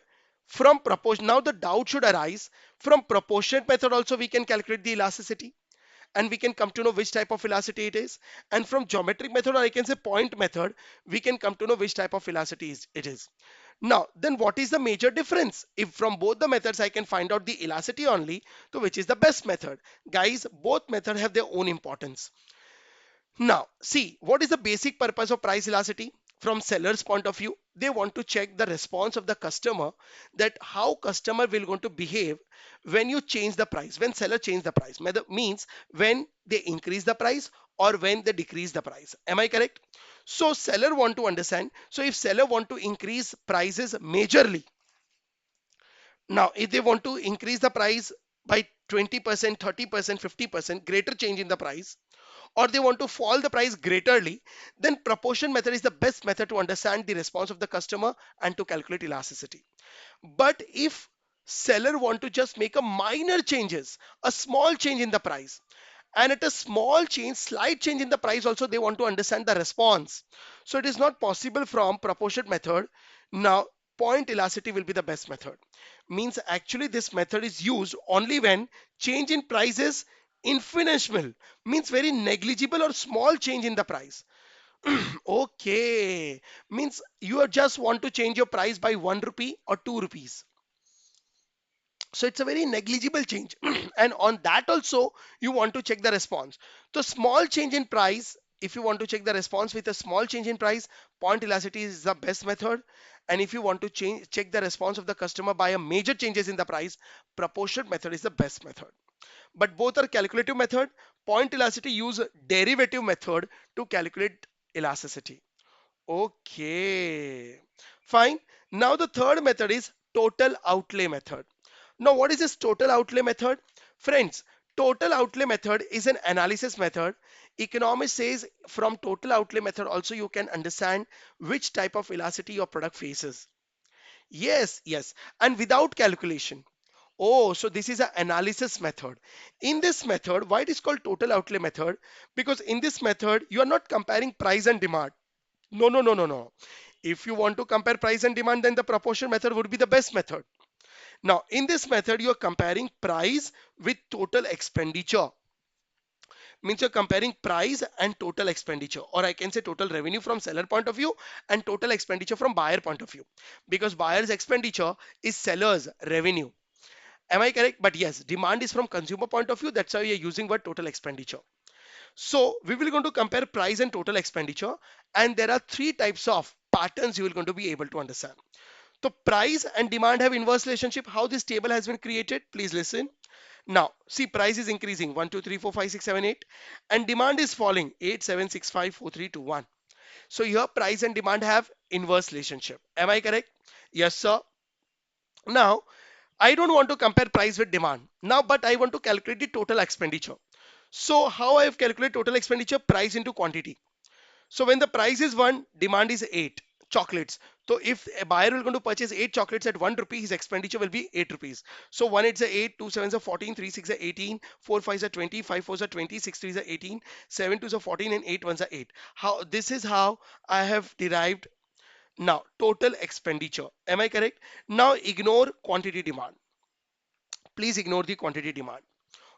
Speaker 1: from proportion, now the doubt should arise. From proportionate method also we can calculate the elasticity, and we can come to know which type of elasticity it is. And from geometric method, or I can say point method, we can come to know which type of elasticity it is. Now, then what is the major difference? If from both the methods I can find out the elasticity only, so which is the best method? Guys, both methods have their own importance. Now, see, what is the basic purpose of price elasticity? From seller's point of view, they want to check the response of the customer, that how customer will going to behave when you change the price, when seller change the price. Means when they increase the price or when they decrease the price. Am I correct? So seller want to understand. So if seller want to increase prices majorly, now if they want to increase the price by 20%, 30%, 50%, greater change in the price, or they want to fall the price greaterly, then proportion method is the best method to understand the response of the customer and to calculate elasticity. But if seller want to just make a minor changes, a small change in the price, and at a small change, slight change in the price also, they want to understand the response. So it is not possible from proportionate method. Now, point elasticity will be the best method. Means actually this method is used only when change in price is infinitesimal, means very negligible or small change in the price. Okay, means you just want to change your price by 1 rupee or 2 rupees. So it's a very negligible change. And on that also, you want to check the response. So small change in price if you want to check the response with a small change in price, point elasticity is the best method. And if you want to check the response of the customer by a major changes in the price, proportionate method is the best method. But both are calculative method. Point elasticity use derivative method to calculate elasticity. Okay, fine. Now the third method is total outlay method. Now what is this total outlay method? Friends, total outlay method is an analysis method. Economist says from total outlay method also you can understand which type of elasticity your product faces. Yes, yes, and without calculation. Oh, so this is an analysis method. In this method, why it is called total outlay method? Because in this method, you are not comparing price and demand. No, no, no, no, no. If you want to compare price and demand, then the proportion method would be the best method. Now, in this method, you are comparing price with total expenditure. Means you're comparing price and total expenditure, or I can say total revenue from seller point of view and total expenditure from buyer point of view. Because buyer's expenditure is seller's revenue. Am I correct? But yes, demand is from consumer point of view. That's why we are using word total expenditure. So we will going to compare price and total expenditure, and there are three types of patterns you will going to be able to understand. So price and demand have inverse relationship. How this table has been created? Please listen. Now see, price is increasing 1, 2, 3, 4, 5, 6, 7, 8, and demand is falling 8, 7, 6, 5, 4, 3, 2, 1. So here price and demand have inverse relationship. Am I correct? Yes, sir. Now I don't want to compare price with demand now, but I want to calculate the total expenditure. So how I have calculated total expenditure? Price into quantity. So when the price is 1, demand is 8 chocolates. So if a buyer will going to purchase 8 chocolates at 1 rupee, his expenditure will be 8 rupees. So 1 8 is a 8, 2 7 is a 14, 3 6 is a 18, 4 5 is a 20, 5 4 is a 20, 6 3 is a 18, 7 2 is a 14, and 8 1 is a 8. How this is how I have derived now total expenditure. Am I correct? Now ignore quantity demand. Please ignore the quantity demand.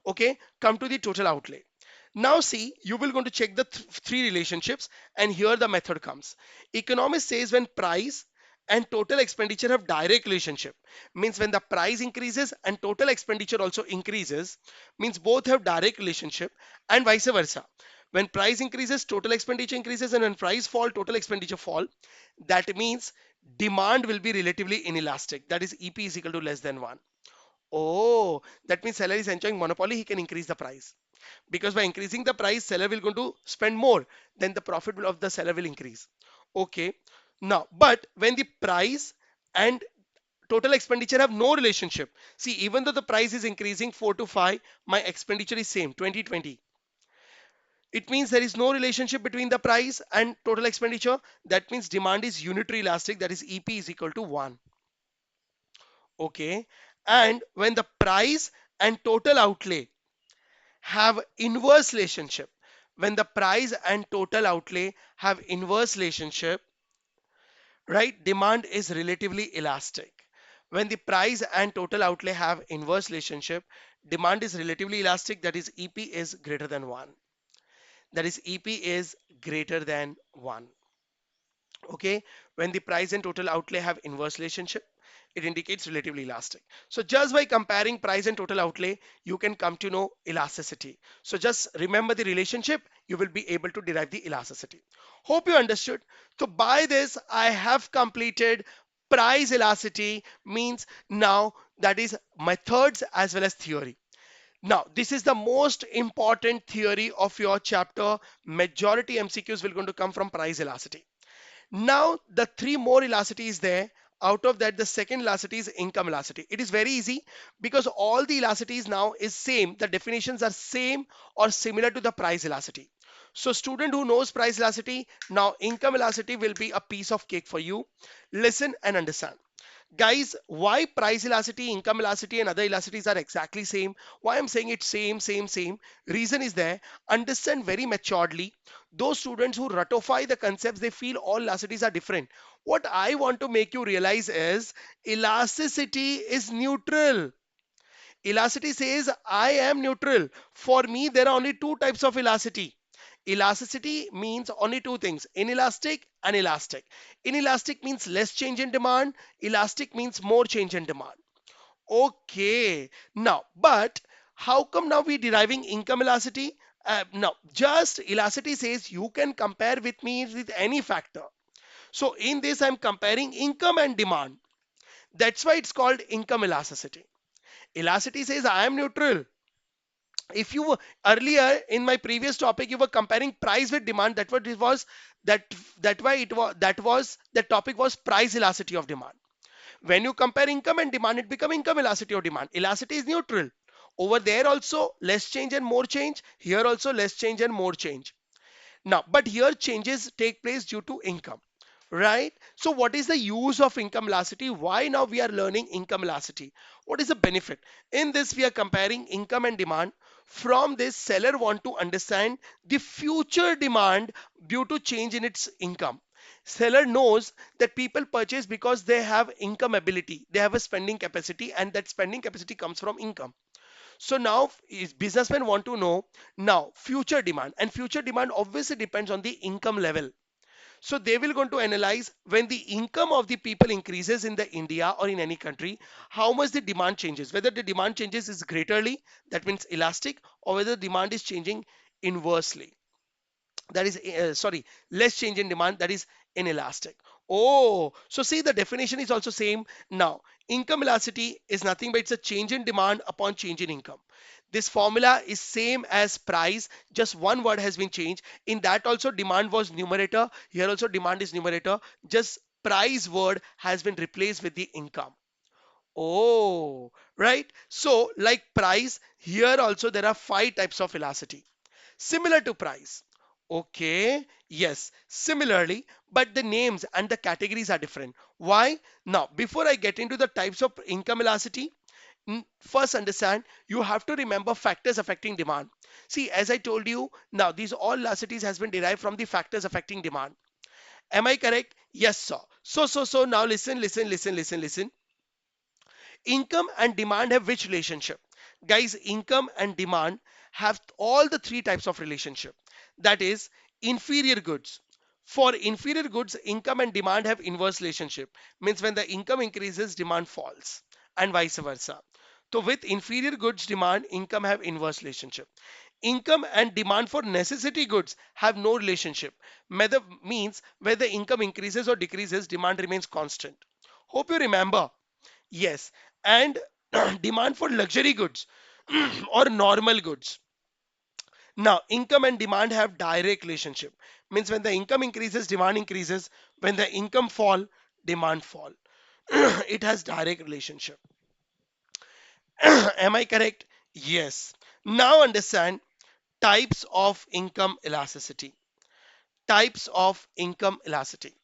Speaker 1: Okay, come to the total outlay. Now see, you will going to check the three relationships, and here the method comes. Economist says when price and total expenditure have direct relationship, means when the price increases and total expenditure also increases, means both have direct relationship, and vice versa. When price increases, total expenditure increases, and when price fall, total expenditure fall. That means demand will be relatively inelastic. That is EP is equal to less than 1. Oh, that means seller is enjoying monopoly. He can increase the price, because by increasing the price, seller will going to spend more. Then the profit of the seller will increase. Okay. Now, but when the price and total expenditure have no relationship. See, even though the price is increasing 4 to 5, my expenditure is same 2020. It means there is no relationship between the price and total expenditure. That means demand is unitary elastic. That is EP is equal to 1. Okay. And when the price and total outlay have inverse relationship, when the price and total outlay have inverse relationship, right, demand is relatively elastic. When the price and total outlay have inverse relationship, demand is relatively elastic. That is EP is greater than 1. That is EP is greater than 1. Okay, when the price and total outlay have inverse relationship, it indicates relatively elastic. So just by comparing price and total outlay, you can come to know elasticity. So just remember the relationship, you will be able to derive the elasticity. Hope you understood. So by this I have completed price elasticity, means now that is methods as well as theory. Now this is the most important theory of your chapter. Majority MCQs will going to come from price elasticity. Now the three more elasticity is there. Out of that, the second elasticity is income elasticity. It is very easy because all the elasticities now is same. The definitions are same or similar to the price elasticity. So student who knows price elasticity, now income elasticity will be a piece of cake for you. Listen and understand. Guys, why price elasticity, income elasticity, and other elasticities are exactly same? Why I'm saying it's same. Reason is there. Understand very maturely. Those students who ratify the concepts, they feel all elasticities are different. What I want to make you realize is elasticity is neutral. Elasticity says I am neutral. For me, there are only two types of elasticity. Elasticity means only two things: inelastic and elastic. Inelastic means less change in demand, elastic means more change in demand. Okay, now, but how come now we deriving income elasticity? Now, just elasticity says you can compare with me with any factor. So in this, I'm comparing income and demand. That's why it's called income elasticity. Elasticity says I am neutral. If you were earlier in my previous topic, you were comparing price with demand. That what it was. That that why it was. That was the topic was price elasticity of demand. When you compare income and demand, it becomes income elasticity of demand. Elasticity is neutral. Over there also less change and more change. Here also less change and more change. Now, but here changes take place due to income, right? So what is the use of income elasticity? Why now we are learning income elasticity? What is the benefit? In this, we are comparing income and demand. From this, seller want to understand the future demand due to change in its income. Seller knows that people purchase because they have income ability, they have a spending capacity, and that spending capacity comes from income. So now is businessmen want to know now future demand, and future demand obviously depends on the income level. So they will going to analyze when the income of the people increases in the India or in any country, how much the demand changes. Whether the demand changes is greaterly, that means elastic, or whether demand is changing inversely, that is sorry, less change in demand, that is inelastic. Oh, so see the definition is also same. Now income elasticity is nothing but it's a change in demand upon change in income. This formula is same as price, just one word has been changed. In that also demand was numerator, here also demand is numerator, just price word has been replaced with the income. Oh, right. So like price, here also there are five types of elasticity similar to price. Okay, yes, similarly, but the names and the categories are different. Why? Now, before I get into the types of income elasticity, first understand you have to remember factors affecting demand. See, as I told you, now these all elasticities has been derived from the factors affecting demand. Am I correct? Yes, sir. So now listen. Income and demand have which relationship? Guys, income and demand have all the three types of relationship. That is inferior goods. For inferior goods, income and demand have inverse relationship. Means when the income increases, demand falls, and vice versa. So with inferior goods demand, income have inverse relationship. Income and demand for necessity goods have no relationship. Method means whether income increases or decreases, demand remains constant. Hope you remember. Yes, and demand for luxury goods or normal goods. Now, income and demand have direct relationship. Means when the income increases, demand increases. When the income fall, demand fall. It has direct relationship. Am I correct? Yes. Now understand types of income elasticity. Types of income elasticity.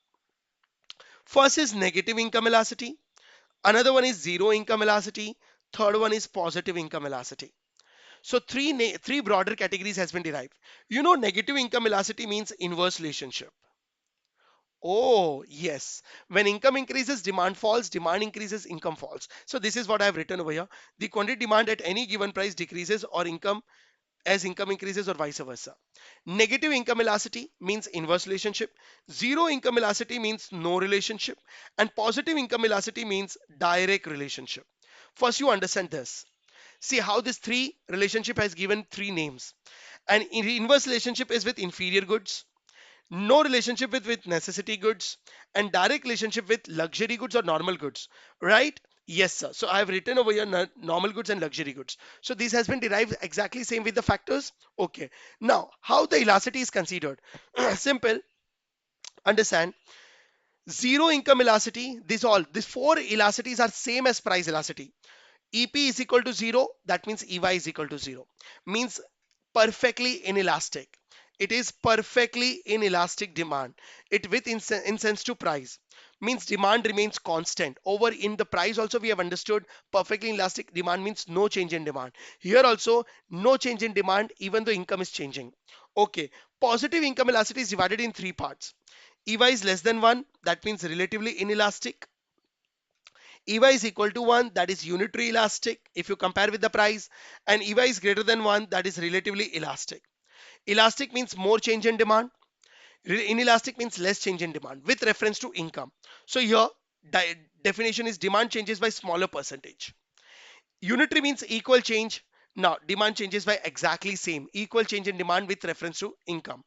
Speaker 1: First is negative income elasticity. Another one is zero income elasticity. Third one is positive income elasticity. So three broader categories has been derived. You know, negative income elasticity means inverse relationship. Oh, yes. When income increases, demand falls, demand increases, income falls. So this is what I have written over here. The quantity demand at any given price decreases or income as income increases or vice versa. Negative income elasticity means inverse relationship. Zero income elasticity means no relationship. And positive income elasticity means direct relationship. First, you understand this. See how this three relationship has given three names. An inverse relationship is with inferior goods, no relationship with necessity goods, and direct relationship with luxury goods or normal goods, right? Yes, sir. So I have written over here normal goods and luxury goods. So this has been derived exactly same with the factors. Okay. Now, how the elasticity is considered? Simple. Understand. Zero income elasticity. These four elasticities are same as price elasticity. EP is equal to 0, that means EY is equal to 0. Means perfectly inelastic. It is perfectly inelastic demand. It with insense to price. Means demand remains constant. Over in the price also we have understood perfectly inelastic demand means no change in demand. Here also no change in demand even though income is changing. Okay. Positive income elasticity is divided in three parts. EY is less than 1, that means relatively inelastic. EY is equal to 1, that is unitary elastic if you compare with the price, and EY is greater than 1, that is relatively elastic. Elastic means more change in demand. Inelastic means less change in demand with reference to income. So here definition is demand changes by smaller percentage. Unitary means equal change. Now, demand changes by exactly same, equal change in demand with reference to income.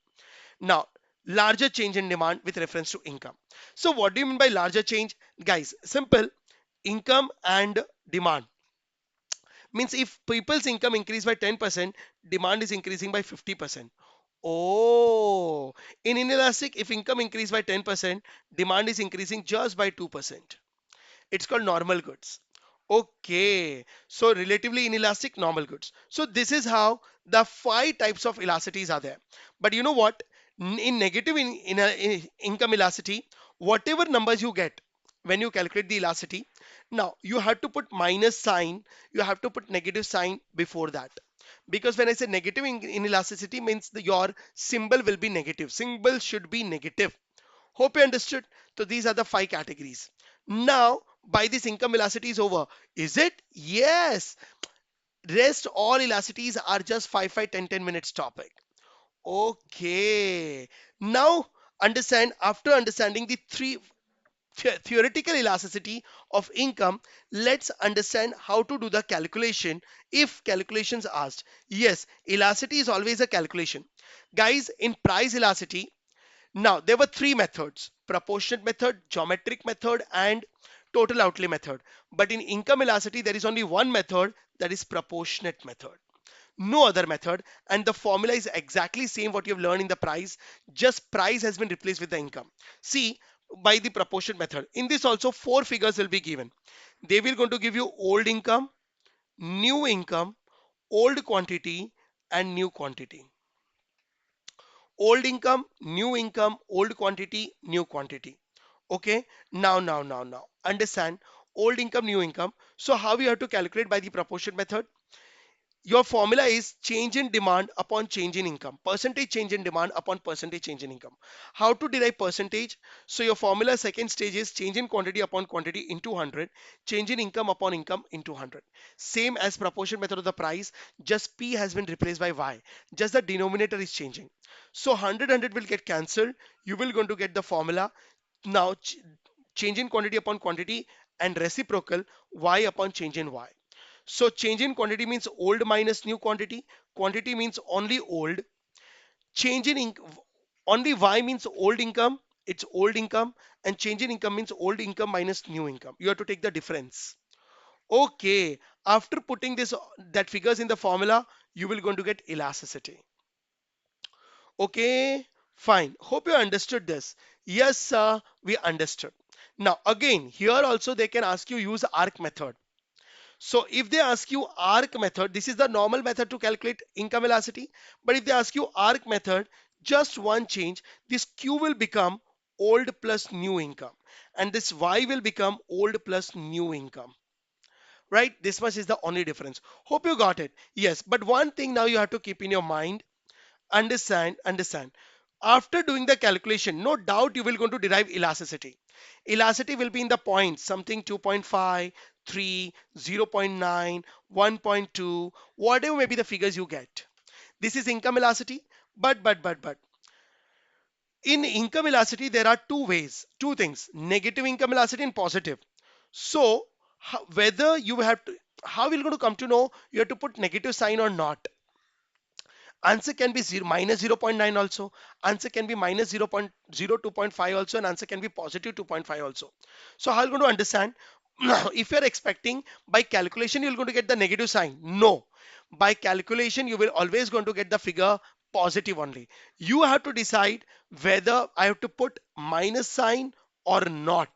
Speaker 1: Now, larger change in demand with reference to income. So what do you mean by larger change? Guys, simple. Income and demand means if people's income increase by 10%, demand is increasing by 50%. Oh, in inelastic, if income increase by 10%, demand is increasing just by 2%. It's called normal goods. Okay, so relatively inelastic normal goods. So this is how the five types of elasticities are there. But you know what? In negative in income elasticity, whatever numbers you get when you calculate the elasticity, now you have to put minus sign, you have to put negative sign before that. Because when I say negative in elasticity means your symbol will be negative. Symbol should be negative. Hope you understood. So these are the five categories. Now, by this income elasticity is over. Is it? Yes. Rest all elasticities are just 5, 5, 10, 10 minutes topic. Okay. Now, understand, after understanding the three theoretical elasticity of income, let's understand how to do the calculation if calculations asked. Yes, elasticity is always a calculation. Guys, in price elasticity, now, there were three methods: proportionate method, geometric method, and total outlay method. But in income elasticity, there is only one method, that is proportionate method. No other method, and the formula is exactly same what you have learned in the price, just price has been replaced with the income. See, by the proportionate method, in this also four figures will be given. They will going to give you old income, old quantity, and new quantity. Old income, old quantity, new quantity. Okay, now, understand old income, new income. So how we have to calculate by the proportion method? Your formula is change in demand upon change in income. Percentage change in demand upon percentage change in income. How to derive percentage? So your formula second stage is change in quantity upon quantity into 100, change in income upon income into 100. Same as proportion method of the price, just P has been replaced by Y. Just the denominator is changing. So 100 will get cancelled. You will going to get the formula. Now change in quantity upon quantity and reciprocal Y upon change in Y. So change in quantity means old minus new quantity. Quantity means only old. Change in only Y means old income. It's old income. And change in income means old income minus new income. You have to take the difference. Okay. After putting this that figures in the formula, you will going to get elasticity. Okay. Fine. Hope you understood this. Yes, sir. We understood. Now again, here also they can ask you use arc method. So if they ask you arc method, this is the normal method to calculate income elasticity. But if they ask you arc method, just one change, this Q will become old plus new income. And this Y will become old plus new income. Right? This much is the only difference. Hope you got it. Yes, but one thing now you have to keep in your mind. Understand. After doing the calculation, no doubt you will going to derive elasticity. Elasticity will be in the points, something 2.5, 3, 0.9, 1.2, whatever may be the figures you get. This is income elasticity, but. In income elasticity, there are two ways, two things, negative income elasticity and positive. So, whether you have to, how will going to come to know you have to put negative sign or not? Answer can be 0 also. Answer can be minus 0.02.5 also, and answer can be positive 2.5 also. So how are you going to understand? If you're expecting by calculation you're going to get the negative sign, no. By calculation you will always going to get the figure positive only. You have to decide whether I have to put minus sign or not.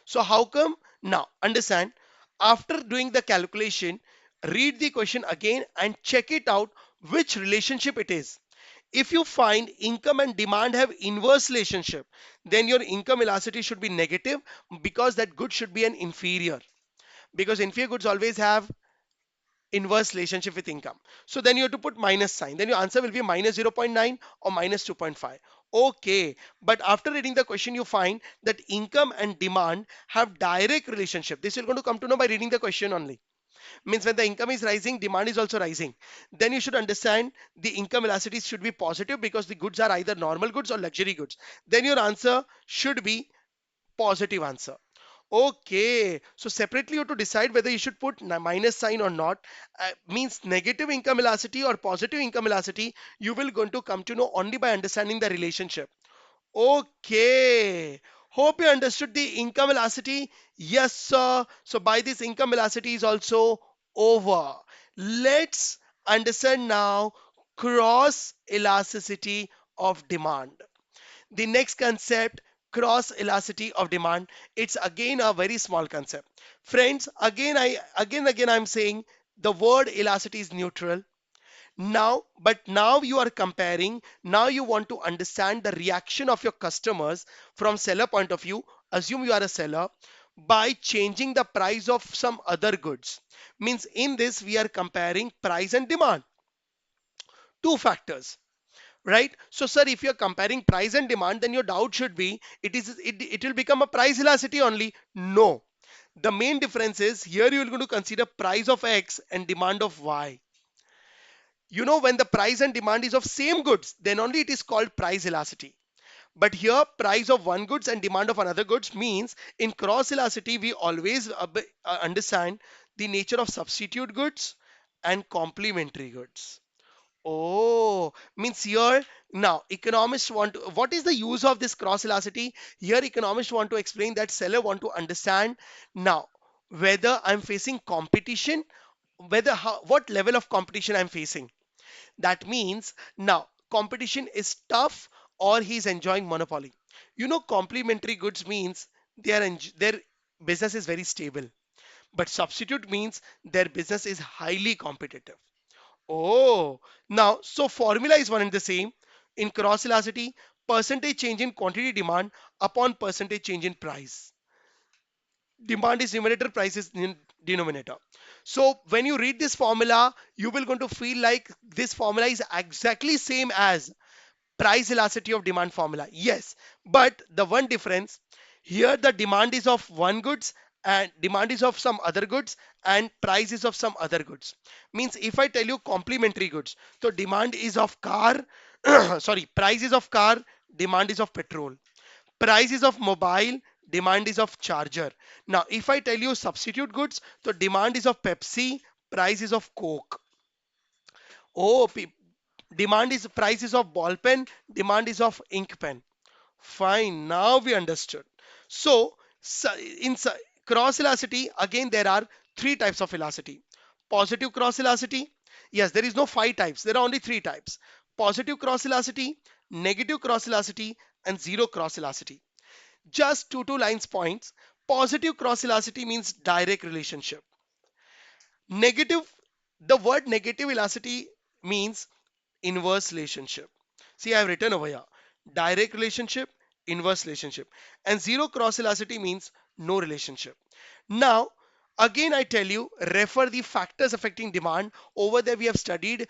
Speaker 1: So how come? Now understand, after doing the calculation, read the question again and check it out which relationship it is. If you find income and demand have inverse relationship, then your income elasticity should be negative because that good should be an inferior. Because inferior goods always have inverse relationship with income. So then you have to put minus sign. Then your answer will be minus 0.9 or minus 2.5. Okay, but after reading the question, you find that income and demand have direct relationship. This you're going to come to know by reading the question only. Means when the income is rising, demand is also rising. Then you should understand the income elasticity should be positive because the goods are either normal goods or luxury goods. Then your answer should be positive answer. Okay, so separately you have to decide whether you should put minus sign or not. Means negative income elasticity or positive income elasticity, you will going to come to know only by understanding the relationship. Okay, hope you understood the income elasticity. Yes, sir. So by this income elasticity is also over. Let's understand now cross elasticity of demand. The next concept, cross elasticity of demand, it's again a very small concept. Friends, again I'm saying the word elasticity is neutral. Now, but now you are comparing, now you want to understand the reaction of your customers from seller point of view. Assume you are a seller by changing the price of some other goods. Means in this we are comparing price and demand, two factors, right? So sir, if you're comparing price and demand, then your doubt should be it will become a price elasticity only. No, the main difference is here you are going to consider price of X and demand of Y. You know, when the price and demand is of same goods, then only it is called price elasticity. But here price of one goods and demand of another goods means in cross elasticity we always understand the nature of substitute goods and complementary goods. Oh, means here now economists want to, what is the use of this cross elasticity? Here economists want to explain that seller want to understand now whether I'm facing competition, whether what level of competition I'm facing. That means now competition is tough or he's enjoying monopoly. You know, complementary goods means their business is very stable, but substitute means their business is highly competitive. Oh, now, so formula is one and the same. In cross elasticity, percentage change in quantity demand upon percentage change in price. Demand is numerator, price is denominator. So when you read this formula, you will going to feel like this formula is exactly same as price elasticity of demand formula. Yes, but the one difference here, the demand is of one goods and demand is of some other goods and price is of some other goods. Means if I tell you complementary goods, so demand is of car, sorry, price is of car, demand is of petrol. Price is of mobile, demand is of charger. Now, if I tell you substitute goods, so demand is of Pepsi, price is of Coke. Oh, demand is price is of ball pen, demand is of ink pen. Fine, now we understood. So, in cross elasticity, again, there are three types of elasticity. Positive cross elasticity. Yes, there is no five types. There are only three types. Positive cross elasticity, negative cross elasticity, and zero cross elasticity. Just two lines points. Positive cross elasticity means direct relationship. Negative, the word negative elasticity means inverse relationship. See, I have written over here direct relationship, inverse relationship, and zero cross elasticity means no relationship. Now, again, I tell you, refer the factors affecting demand. Over there, we have studied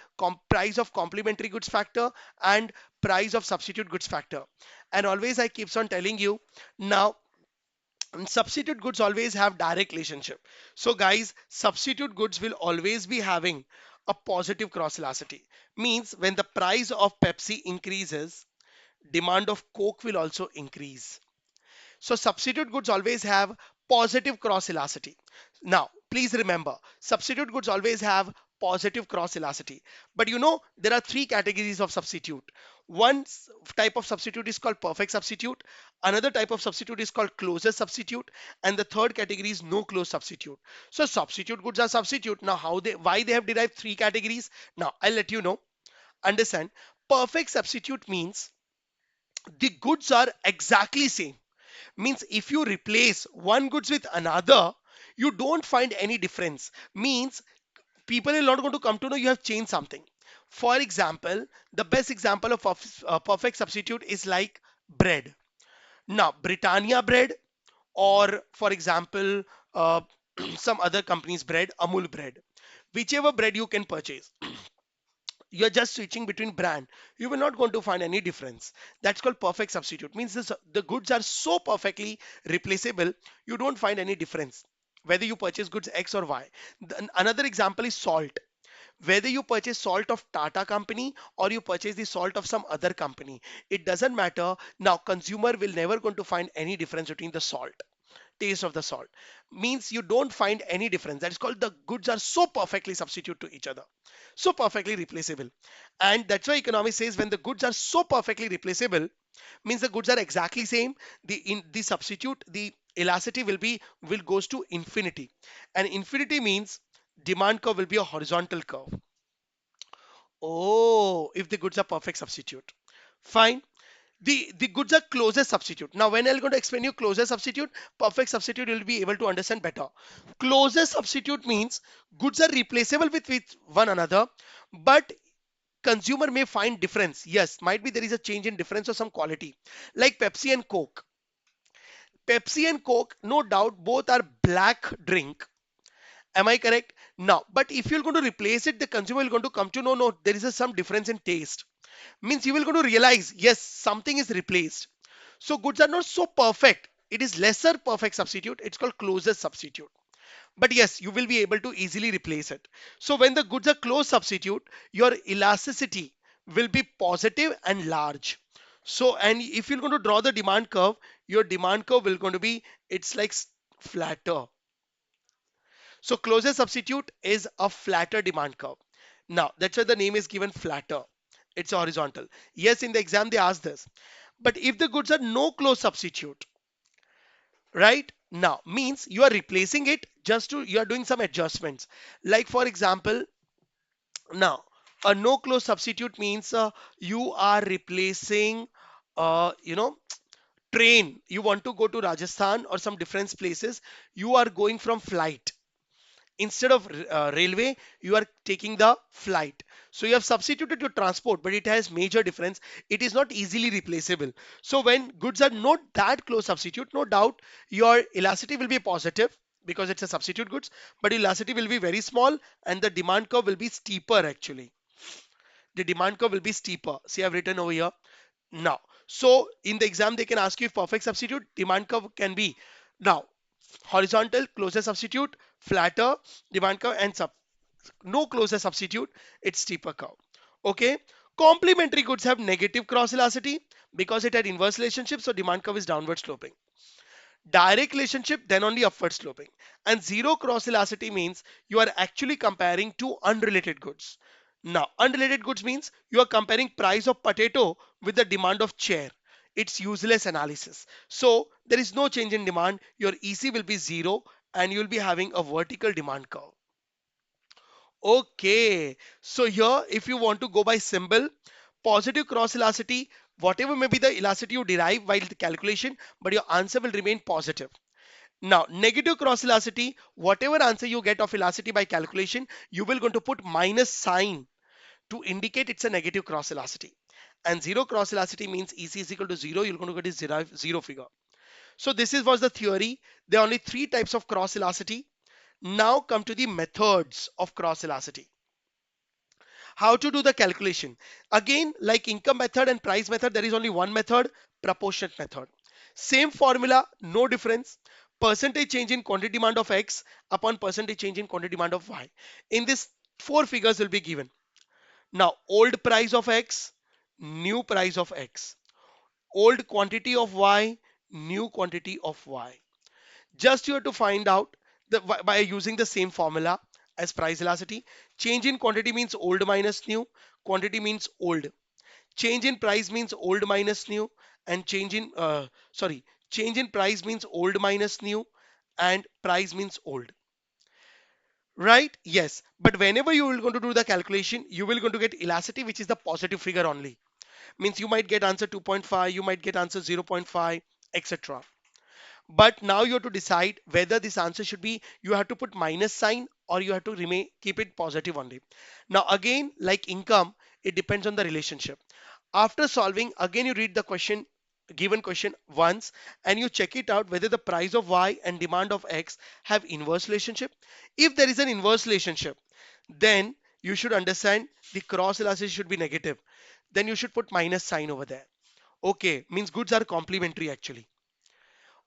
Speaker 1: price of complementary goods factor and price of substitute goods factor. And always, I keeps on telling you now. Substitute goods always have direct relationship. So guys, substitute goods will always be having a positive cross elasticity. Means when the price of Pepsi increases, demand of Coke will also increase. So substitute goods always have positive cross elasticity. Now, please remember, substitute goods always have positive cross elasticity. But you know, there are three categories of substitute. One type of substitute is called perfect substitute. Another type of substitute is called closure substitute. And the third category is no close substitute. So substitute goods are substitute. Now, why they have derived three categories? Now, I'll let you know. Understand, perfect substitute means the goods are exactly same. Means if you replace one goods with another, you don't find any difference. Means people are not going to come to know you have changed something. For example, the best example of perfect substitute is like bread. Now Britannia bread, or for example, some other company's bread, Amul bread, whichever bread you can purchase, you're just switching between brand, you will not going to find any difference. That's called perfect substitute. Means the goods are so perfectly replaceable, you don't find any difference whether you purchase goods X or Y. Another example is salt. Whether you purchase salt of Tata company or you purchase the salt of some other company, it doesn't matter. Now consumer will never going to find any difference between the salt. taste of the salt. Means you don't find any difference. That is called the goods are so perfectly substitute to each other, so perfectly replaceable. And that's why economy says when the goods are so perfectly replaceable, means the goods are exactly same, the in the substitute, the elasticity will goes to infinity. And infinity means demand curve will be a horizontal curve. Oh, if the goods are perfect substitute. Fine. The goods are closest substitute. Now, when I'm going to explain you closest substitute, perfect substitute, you'll be able to understand better. Closest substitute means goods are replaceable with one another, but consumer may find difference. Yes, might be there is a change in difference or some quality. Like Pepsi and Coke. Pepsi and Coke, no doubt, both are black drink. Am I correct? Now, but if you're going to replace it, the consumer will going to come to know, no, there is some difference in taste. Means you will going to realize, yes, something is replaced. So goods are not so perfect. It is lesser perfect substitute. It's called closest substitute. But yes, you will be able to easily replace it. So when the goods are close substitute, your elasticity will be positive and large. So, and if you're going to draw the demand curve, your demand curve will going to be, it's like flatter. So closest substitute is a flatter demand curve. Now, that's why the name is given flatter. It's horizontal. Yes, in the exam they ask this. But if the goods are no close substitute, right? Now, means you are replacing it just to, you are doing some adjustments. Like for example, now, a no close substitute means you are replacing, you know, train. You want to go to Rajasthan or some different places. You are going from flight. Instead of railway, you are taking the flight. So you have substituted your transport, but it has major difference. It is not easily replaceable. So when goods are not that close substitute, no doubt your elasticity will be positive because it's a substitute goods, but elasticity will be very small and the demand curve will be steeper actually. The demand curve will be steeper. See, I've written over here now. So in the exam, they can ask you if perfect substitute demand curve can be now horizontal, closest substitute, flatter demand curve, and no closest substitute, it's steeper curve. Okay. Complementary goods have negative cross elasticity because it had inverse relationship, so demand curve is downward sloping. Direct relationship, then only upward sloping. And zero cross elasticity means you are actually comparing two unrelated goods. Now, unrelated goods means you are comparing price of potato with the demand of chair. It's useless analysis. So there is no change in demand. Your EC will be zero and you'll be having a vertical demand curve. Okay, so here if you want to go by symbol, positive cross elasticity, whatever may be the elasticity you derive while the calculation, but your answer will remain positive. Now, negative cross elasticity, whatever answer you get of elasticity by calculation, you will going to put minus sign to indicate it's a negative cross elasticity. And zero cross elasticity means EC is equal to zero, you're going to get a zero figure. So this is was the theory. There are only three types of cross elasticity. Now come to the methods of cross elasticity. How to do the calculation? Again, like income method and price method, there is only one method, proportionate method. Same formula, no difference. Percentage change in quantity demand of X upon percentage change in quantity demand of Y. In this, four figures will be given. Now, old price of X, new price of X. Old quantity of Y, new quantity of Y. Just you have to find out by using the same formula as price elasticity. Change in quantity means old minus new. Quantity means old. Change in price means old minus new. And change in price means old minus new. And price means old. Right? Yes. But whenever you will going to do the calculation, you will going to get elasticity, which is the positive figure only. Means you might get answer 2.5, you might get answer 0.5, etc. But now you have to decide whether this answer should be, you have to put minus sign or you have to remain keep it positive only. Now again, like income, it depends on the relationship. After solving, again you read the question, given question once, and you check it out whether the price of Y and demand of X have inverse relationship. If there is an inverse relationship, then you should understand the cross elasticity should be negative. Then you should put minus sign over there. Okay, means goods are complementary actually.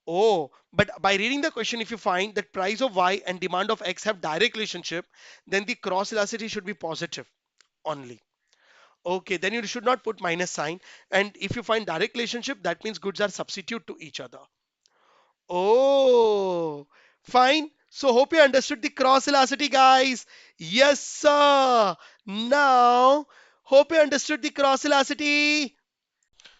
Speaker 1: Oh, but by reading the question, if you find that price of Y and demand of X have direct relationship, then the cross elasticity should be positive only. Okay, then you should not put minus sign. And if you find direct relationship, that means goods are substitute to each other. Oh, Fine. So hope you understood the cross elasticity, guys. Yes, sir. Now, hope you understood the cross elasticity.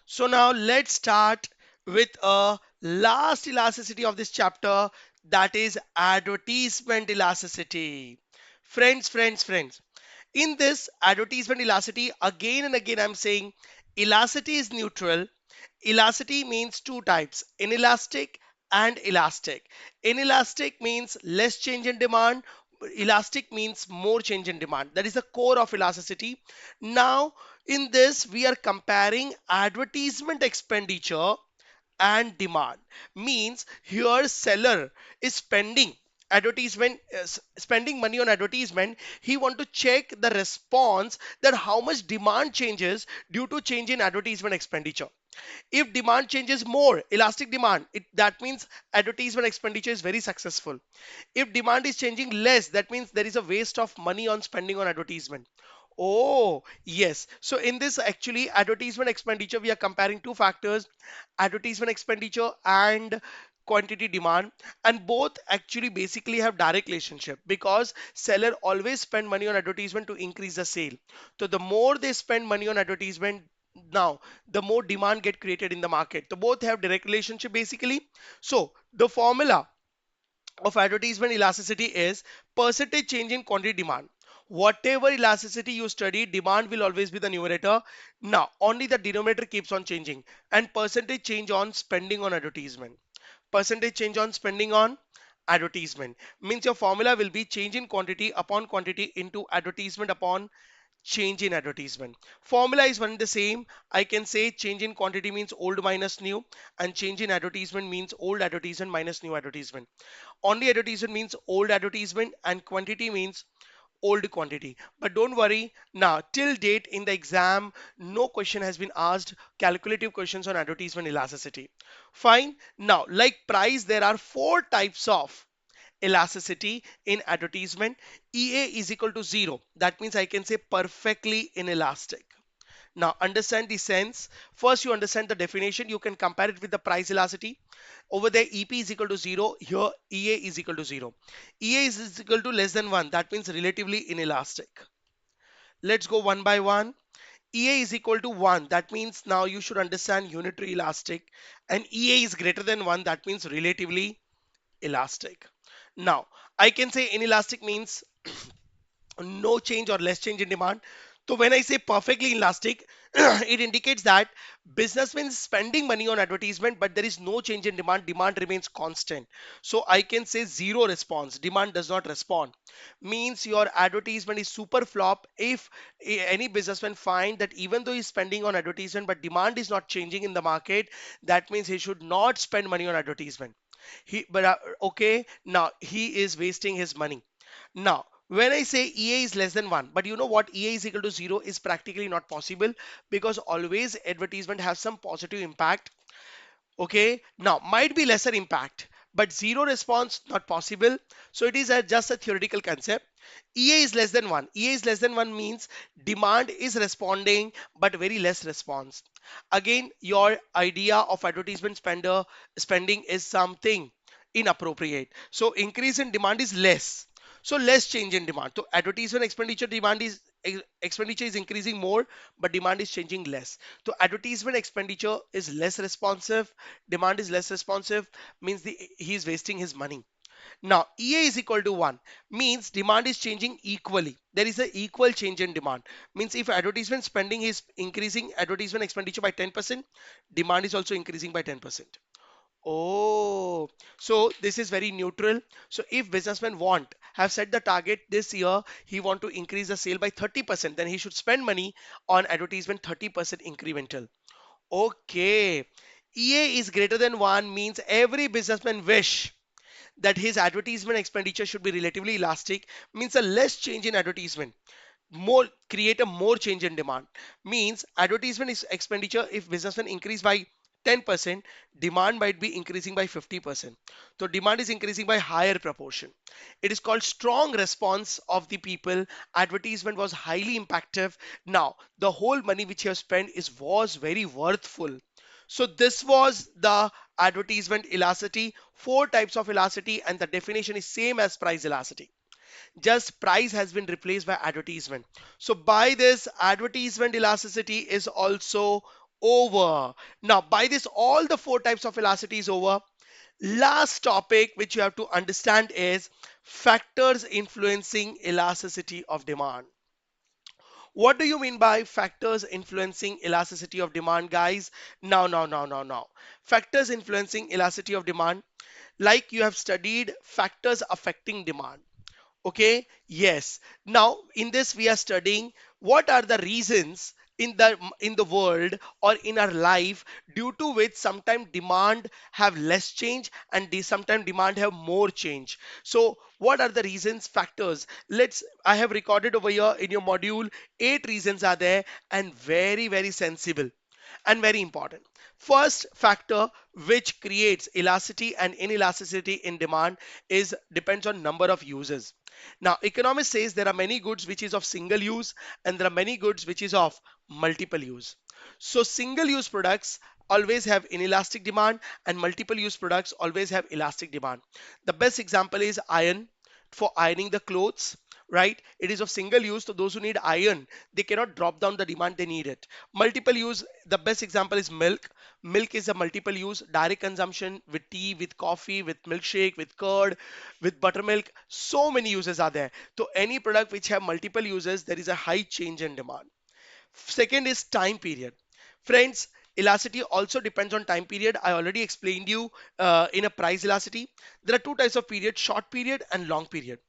Speaker 1: So now let's start with a last elasticity of this chapter, that is advertisement elasticity. Friends. In this advertisement elasticity, again and again I'm saying elasticity is neutral. Elasticity means two types, inelastic and elastic. Inelastic means less change in demand. Elastic means more change in demand. That is the core of elasticity. Now, in this, we are comparing advertisement expenditure and demand. Means here seller is spending money on advertisement. He want to check the response, that how much demand changes due to change in advertisement expenditure. If demand changes more, elastic demand, that means advertisement expenditure is very successful. If demand is changing less, that means there is a waste of money on spending on advertisement. Oh, yes. So in this actually advertisement expenditure, we are comparing two factors, advertisement expenditure and quantity demand, and both actually basically have direct relationship, because seller always spend money on advertisement to increase the sale. So the more they spend money on advertisement, now the more demand get created in the market. So both have direct relationship basically. So the formula of advertisement elasticity is percentage change in quantity demand. Whatever elasticity you study, demand will always be the numerator. Now, only the denominator keeps on changing, and percentage change on spending on advertisement. Percentage change on spending on advertisement means your formula will be change in quantity upon quantity into advertisement upon change in advertisement. Formula is one and the same. I can say change in quantity means old minus new, and change in advertisement means old advertisement minus new advertisement. Only advertisement means old advertisement, and quantity means old quantity. But don't worry, now till date in the exam, no question has been asked calculative questions on advertisement elasticity. Fine. Now, like price, there are four types of elasticity in advertisement. EA is equal to 0. That means I can say perfectly inelastic. Now understand the sense. First you understand the definition. You can compare it with the price elasticity. Over there EP is equal to 0. Here EA is equal to 0. EA is equal to less than 1. That means relatively inelastic. Let's go one by one. EA is equal to 1. That means now you should understand unitary elastic. And EA is greater than 1. That means relatively elastic. Now I can say inelastic means no change or less change in demand. So when I say perfectly elastic, it indicates that businessmen spending money on advertisement, but there is no change in demand. Demand remains constant. So I can say zero response. Demand does not respond. Means your advertisement is super flop if any businessman find that even though he's spending on advertisement, but demand is not changing in the market, that means he should not spend money on advertisement. Okay, now he is wasting his money. Now, when I say EA is less than 1, but you know what, EA is equal to 0 is practically not possible, because always advertisement has some positive impact. Okay, now might be lesser impact, but zero response not possible. So it is just a theoretical concept. EA is less than 1. EA is less than 1 means demand is responding but very less response. Again, your idea of advertisement spending is something inappropriate. So increase in demand is less. So less change in demand. So advertisement expenditure is increasing more, but demand is changing less. So advertisement expenditure is less responsive, demand is less responsive, means he is wasting his money. Now EA is equal to 1 means demand is changing equally. There is an equal change in demand. Means if advertisement spending is increasing advertisement expenditure by 10%, demand is also increasing by 10%. Oh, so this is very neutral. So if businessmen have set the target this year, he want to increase the sale by 30%, then he should spend money on advertisement 30% incremental. Okay. EA is greater than 1 means every businessman wish that his advertisement expenditure should be relatively elastic, means a less change in advertisement more create a more change in demand. Means advertisement is expenditure, if businessmen increase by 10%, demand might be increasing by 50%. So demand is increasing by higher proportion. It is called strong response of the people. Advertisement was highly impactful. Now the whole money which you have spent is was very worthful. So this was the advertisement elasticity, four types of elasticity, and the definition is same as price elasticity. Just price has been replaced by advertisement. So by this, advertisement elasticity is also over. Now, by this, all the four types of elasticity is over. Last topic which you have to understand is factors influencing elasticity of demand. What do you mean by factors influencing elasticity of demand, guys? Now. Factors influencing elasticity of demand, like you have studied factors affecting demand. Okay, yes. Now, in this, we are studying what are the reasons in the world or in our life due to which sometimes demand have less change and sometimes demand have more change. So, what are the reasons, factors? I have recorded over here in your module, 8 reasons are there and very sensible and very important. First factor which creates elasticity and inelasticity in demand is depends on number of users. Now, economist says there are many goods which is of single use and there are many goods which is of multiple use. So single use products always have inelastic demand and multiple use products always have elastic demand. The best example is iron for ironing the clothes, right? It is of single use, so those who need iron, they cannot drop down the demand, they need it. Multiple use, the best example is milk. Milk is a multiple use, direct consumption with tea, with coffee, with milkshake, with curd, with buttermilk. So many uses are there. So any product which have multiple uses, there is a high change in demand. Second is time period. Friends, elasticity also depends on time period. I already explained you in a price elasticity. There are two types of period, short period and long period.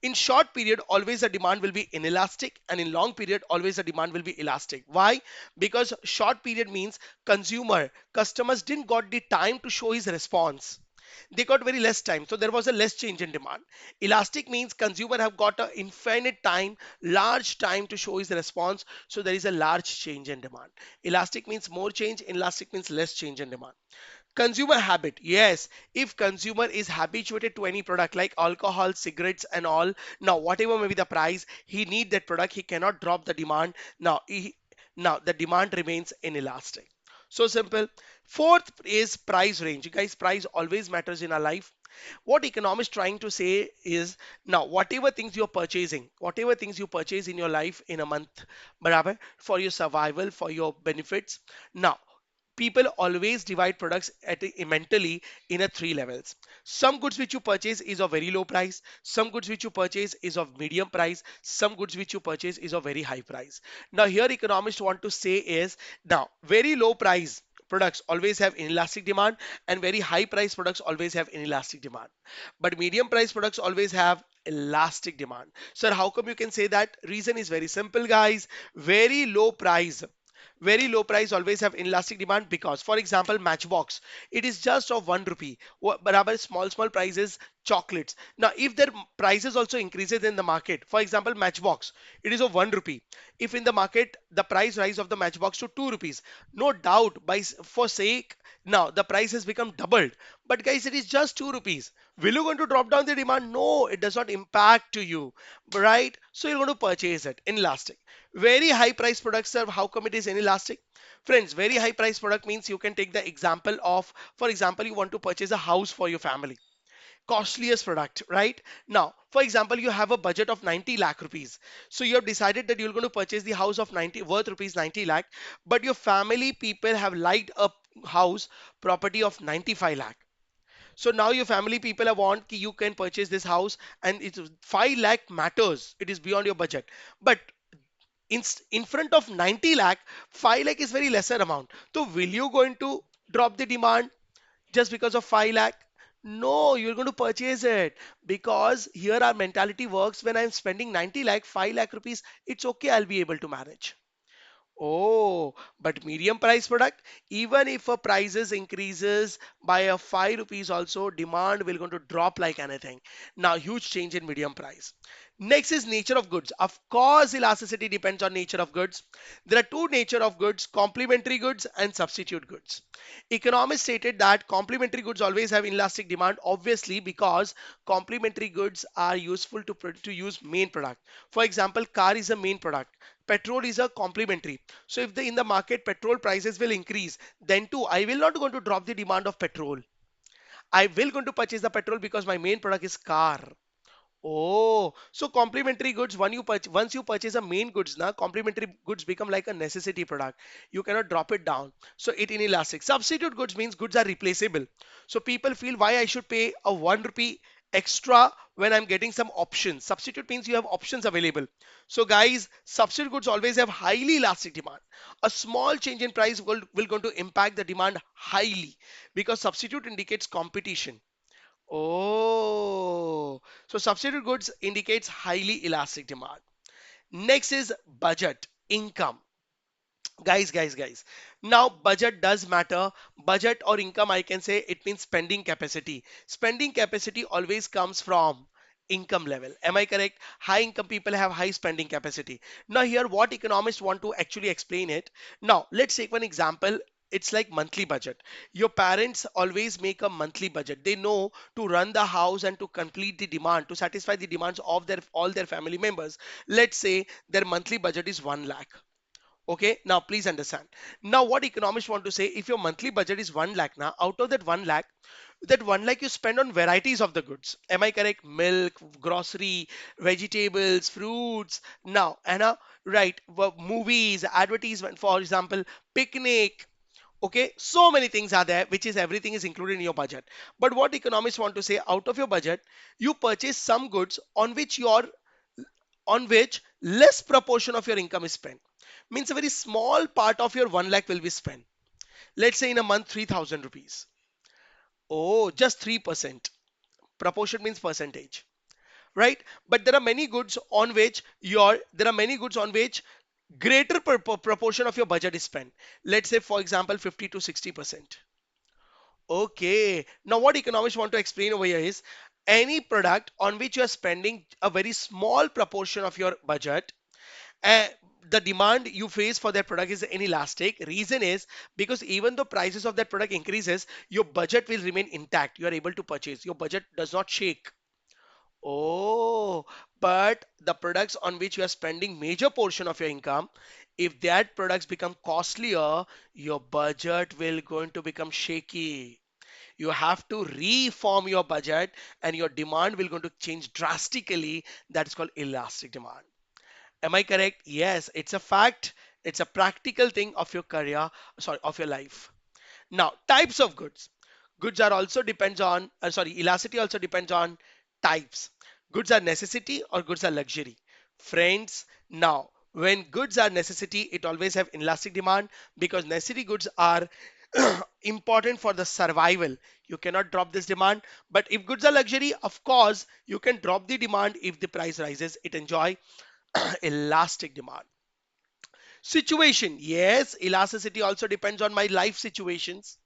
Speaker 1: In short period, always the demand will be inelastic, and in long period, always the demand will be elastic. Why? Because short period means customers didn't got the time to show his response. They got very less time, so there was a less change in demand. Elastic means consumer have got a infinite time, large time to show his response, so there is a large change in demand. Elastic means more change, inelastic means less change in demand. Consumer habit, yes. If consumer is habituated to any product like alcohol, cigarettes and all, now whatever may be the price, he need that product, he cannot drop the demand. Now the demand remains inelastic. So simple. Fourth is price range. You guys, price always matters in our life. What economists trying to say is, now whatever things you purchase in your life in a month, barabar, for your survival, for your benefits. Now people always divide products mentally in a three levels. Some goods which you purchase is of very low price, some goods which you purchase is of medium price, some goods which you purchase is of very high price. Now here economists want to say is, now very low price products always have inelastic demand and very high price products always have inelastic demand, but medium price products always have elastic demand. Sir, how come you can say that? Reason is very simple, guys. very low price very low price always have inelastic demand because, for example, matchbox, it is just of 1 rupee. Barabar small prices chocolates. Now if their prices also increases in the market, for example, matchbox, it is of 1 rupee. If in the market the price rise of the matchbox to 2 rupees, no doubt for sake, now the price has become doubled. But guys, it is just 2 rupees. Will you going to drop down the demand? No, it does not impact to you, right? So you're going to purchase it inelastic. Very high price products, sir, how come it is inelastic? Friends, very high price product means, you can take the example of, for example, you want to purchase a house for your family. Costliest product, right? Now, for example, you have a budget of 90 lakh rupees. So you have decided that you're going to purchase the house of 90 worth rupees 90 lakh, but your family people have liked a house property of 95 lakh. So now your family people have want ki you can purchase this house and it's 5 lakh matters. It is beyond your budget. But in front of 90 lakh, 5 lakh is very lesser amount. So will you going to drop the demand just because of 5 lakh? No, you're going to purchase it because here our mentality works. When I'm spending 90 lakh, 5 lakh rupees, it's okay, I'll be able to manage. Oh, but medium price product, even if a prices increases by a 5 rupees also, demand will going to drop like anything. Now, huge change in medium price. Next is nature of goods. Of course, elasticity depends on nature of goods. There are two nature of goods, complementary goods and substitute goods. Economists stated that complementary goods always have inelastic demand, obviously because complementary goods are useful to use main product. For example, car is a main product. Petrol is a complementary. So if in the market petrol prices will increase, then too I will not going to drop the demand of petrol. I will going to purchase the petrol because my main product is car. Oh, so complementary goods, once you purchase a main goods, now complementary goods become like a necessity product. You cannot drop it down. So it inelastic. Substitute goods means goods are replaceable. So people feel why I should pay a 1 rupee extra when I'm getting some options. Substitute means you have options available. So guys, substitute goods always have highly elastic demand. A small change in price will going to impact the demand highly because substitute indicates competition. Oh, so substitute goods indicates highly elastic demand. Next is budget, income. Guys. Now, budget does matter. Budget or income, I can say it means spending capacity. Spending capacity always comes from income level. Am I correct? High income people have high spending capacity. Now, here, what economists want to actually explain it. Now, let's take one example. It's like monthly budget. Your parents always make a monthly budget. They know to run the house and to complete the demand, to satisfy the demands of their all their family members. Let's say their monthly budget is 1 lakh. Okay, now please understand. Now, what economists want to say, if your monthly budget is 1 lakh now, out of that 1 lakh you spend on varieties of the goods. Am I correct? Milk, grocery, vegetables, fruits. Now, Anna, right, movies, advertisement, for example, picnic. Okay, so many things are there, which is everything is included in your budget. But what economists want to say, out of your budget, you purchase some goods on which less proportion of your income is spent. Means a very small part of your 1 lakh will be spent. Let's say in a month 3000 rupees. Oh, just 3%. Proportion means percentage, right? But there are many goods on which greater proportion of your budget is spent. Let's say for example 50 to 60%. Okay. Now what economists want to explain over here is any product on which you are spending a very small proportion of your budget, uh, the demand you face for that product is inelastic. Reason is because even though prices of that product increases, your budget will remain intact. You are able to purchase. Your budget does not shake. Oh, but the products on which you are spending major portion of your income, if that products become costlier, your budget will going to become shaky. You have to reform your budget and your demand will going to change drastically. That is called elastic demand. Am I correct? Yes, it's a fact. It's a practical thing of your career, sorry, of your life. Now, types of goods. Goods are also depends on, sorry, elasticity also depends on types. Goods are necessity or goods are luxury. Friends, now, when goods are necessity, it always have elastic demand because necessity goods are important for the survival. You cannot drop this demand. But if goods are luxury, of course, you can drop the demand if the price rises. It enjoy elastic demand. Situation, yes, elasticity also depends on my life situations.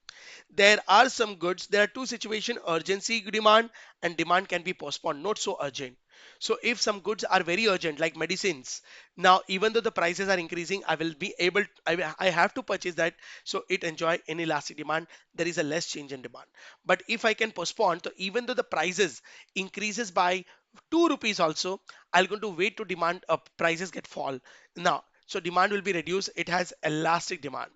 Speaker 1: There are some goods, there are two situations, urgency demand and demand can be postponed, not so urgent. So if some goods are very urgent like medicines, now even though the prices are increasing, I will be able, I have to purchase that. So it enjoy inelastic demand, there is a less change in demand. But if I can postpone, so even though the prices increases by 2 rupees also, I'll going to wait to demand prices get fall. Now, so demand will be reduced, it has elastic demand.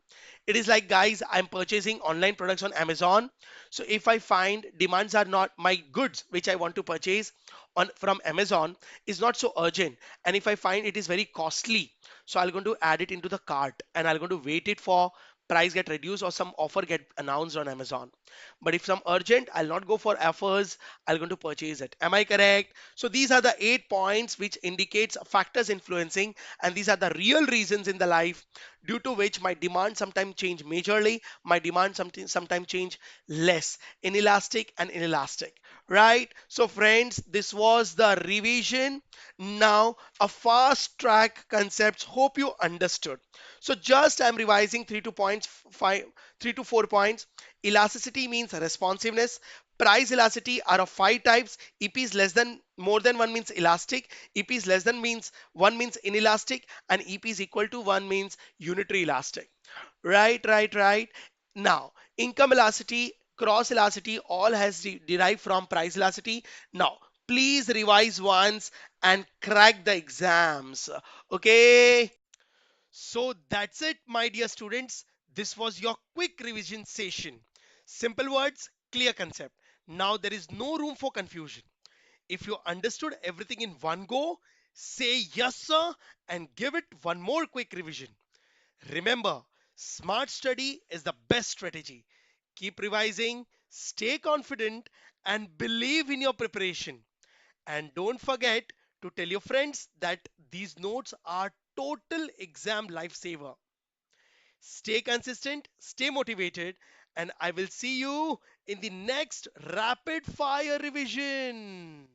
Speaker 1: It is like, guys, I'm purchasing online products on Amazon. So if I find demands are not my goods, which I want to purchase on from Amazon is not so urgent. And if I find it is very costly, so I'm going to add it into the cart and I'm going to wait it for price get reduced or some offer get announced on Amazon. But if some urgent, I'll not go for offers. I'm going to purchase it. Am I correct? So these are the 8 points which indicates factors influencing, and these are the real reasons in the life due to which my demand sometimes change majorly, my demand sometimes change less, inelastic and inelastic, right? So friends, this was the revision. Now a fast track concepts, hope you understood. So just I'm revising 3 to 4 points. Elasticity means responsiveness, Price elasticity are of five types. EP is less than more than one means elastic. EP is less than means one means inelastic, and EP is equal to one means unitary elastic. Right. Now, income elasticity, cross elasticity, all has derived from price elasticity. Now, please revise once and crack the exams. Okay. So that's it, my dear students. This was your quick revision session. Simple words, clear concept. Now there is no room for confusion. If you understood everything in one go, say yes, sir, and give it one more quick revision. Remember, smart study is the best strategy. Keep revising, stay confident, and believe in your preparation. And don't forget to tell your friends that these notes are total exam lifesaver. Stay consistent, stay motivated, and I will see you in the next rapid fire revision.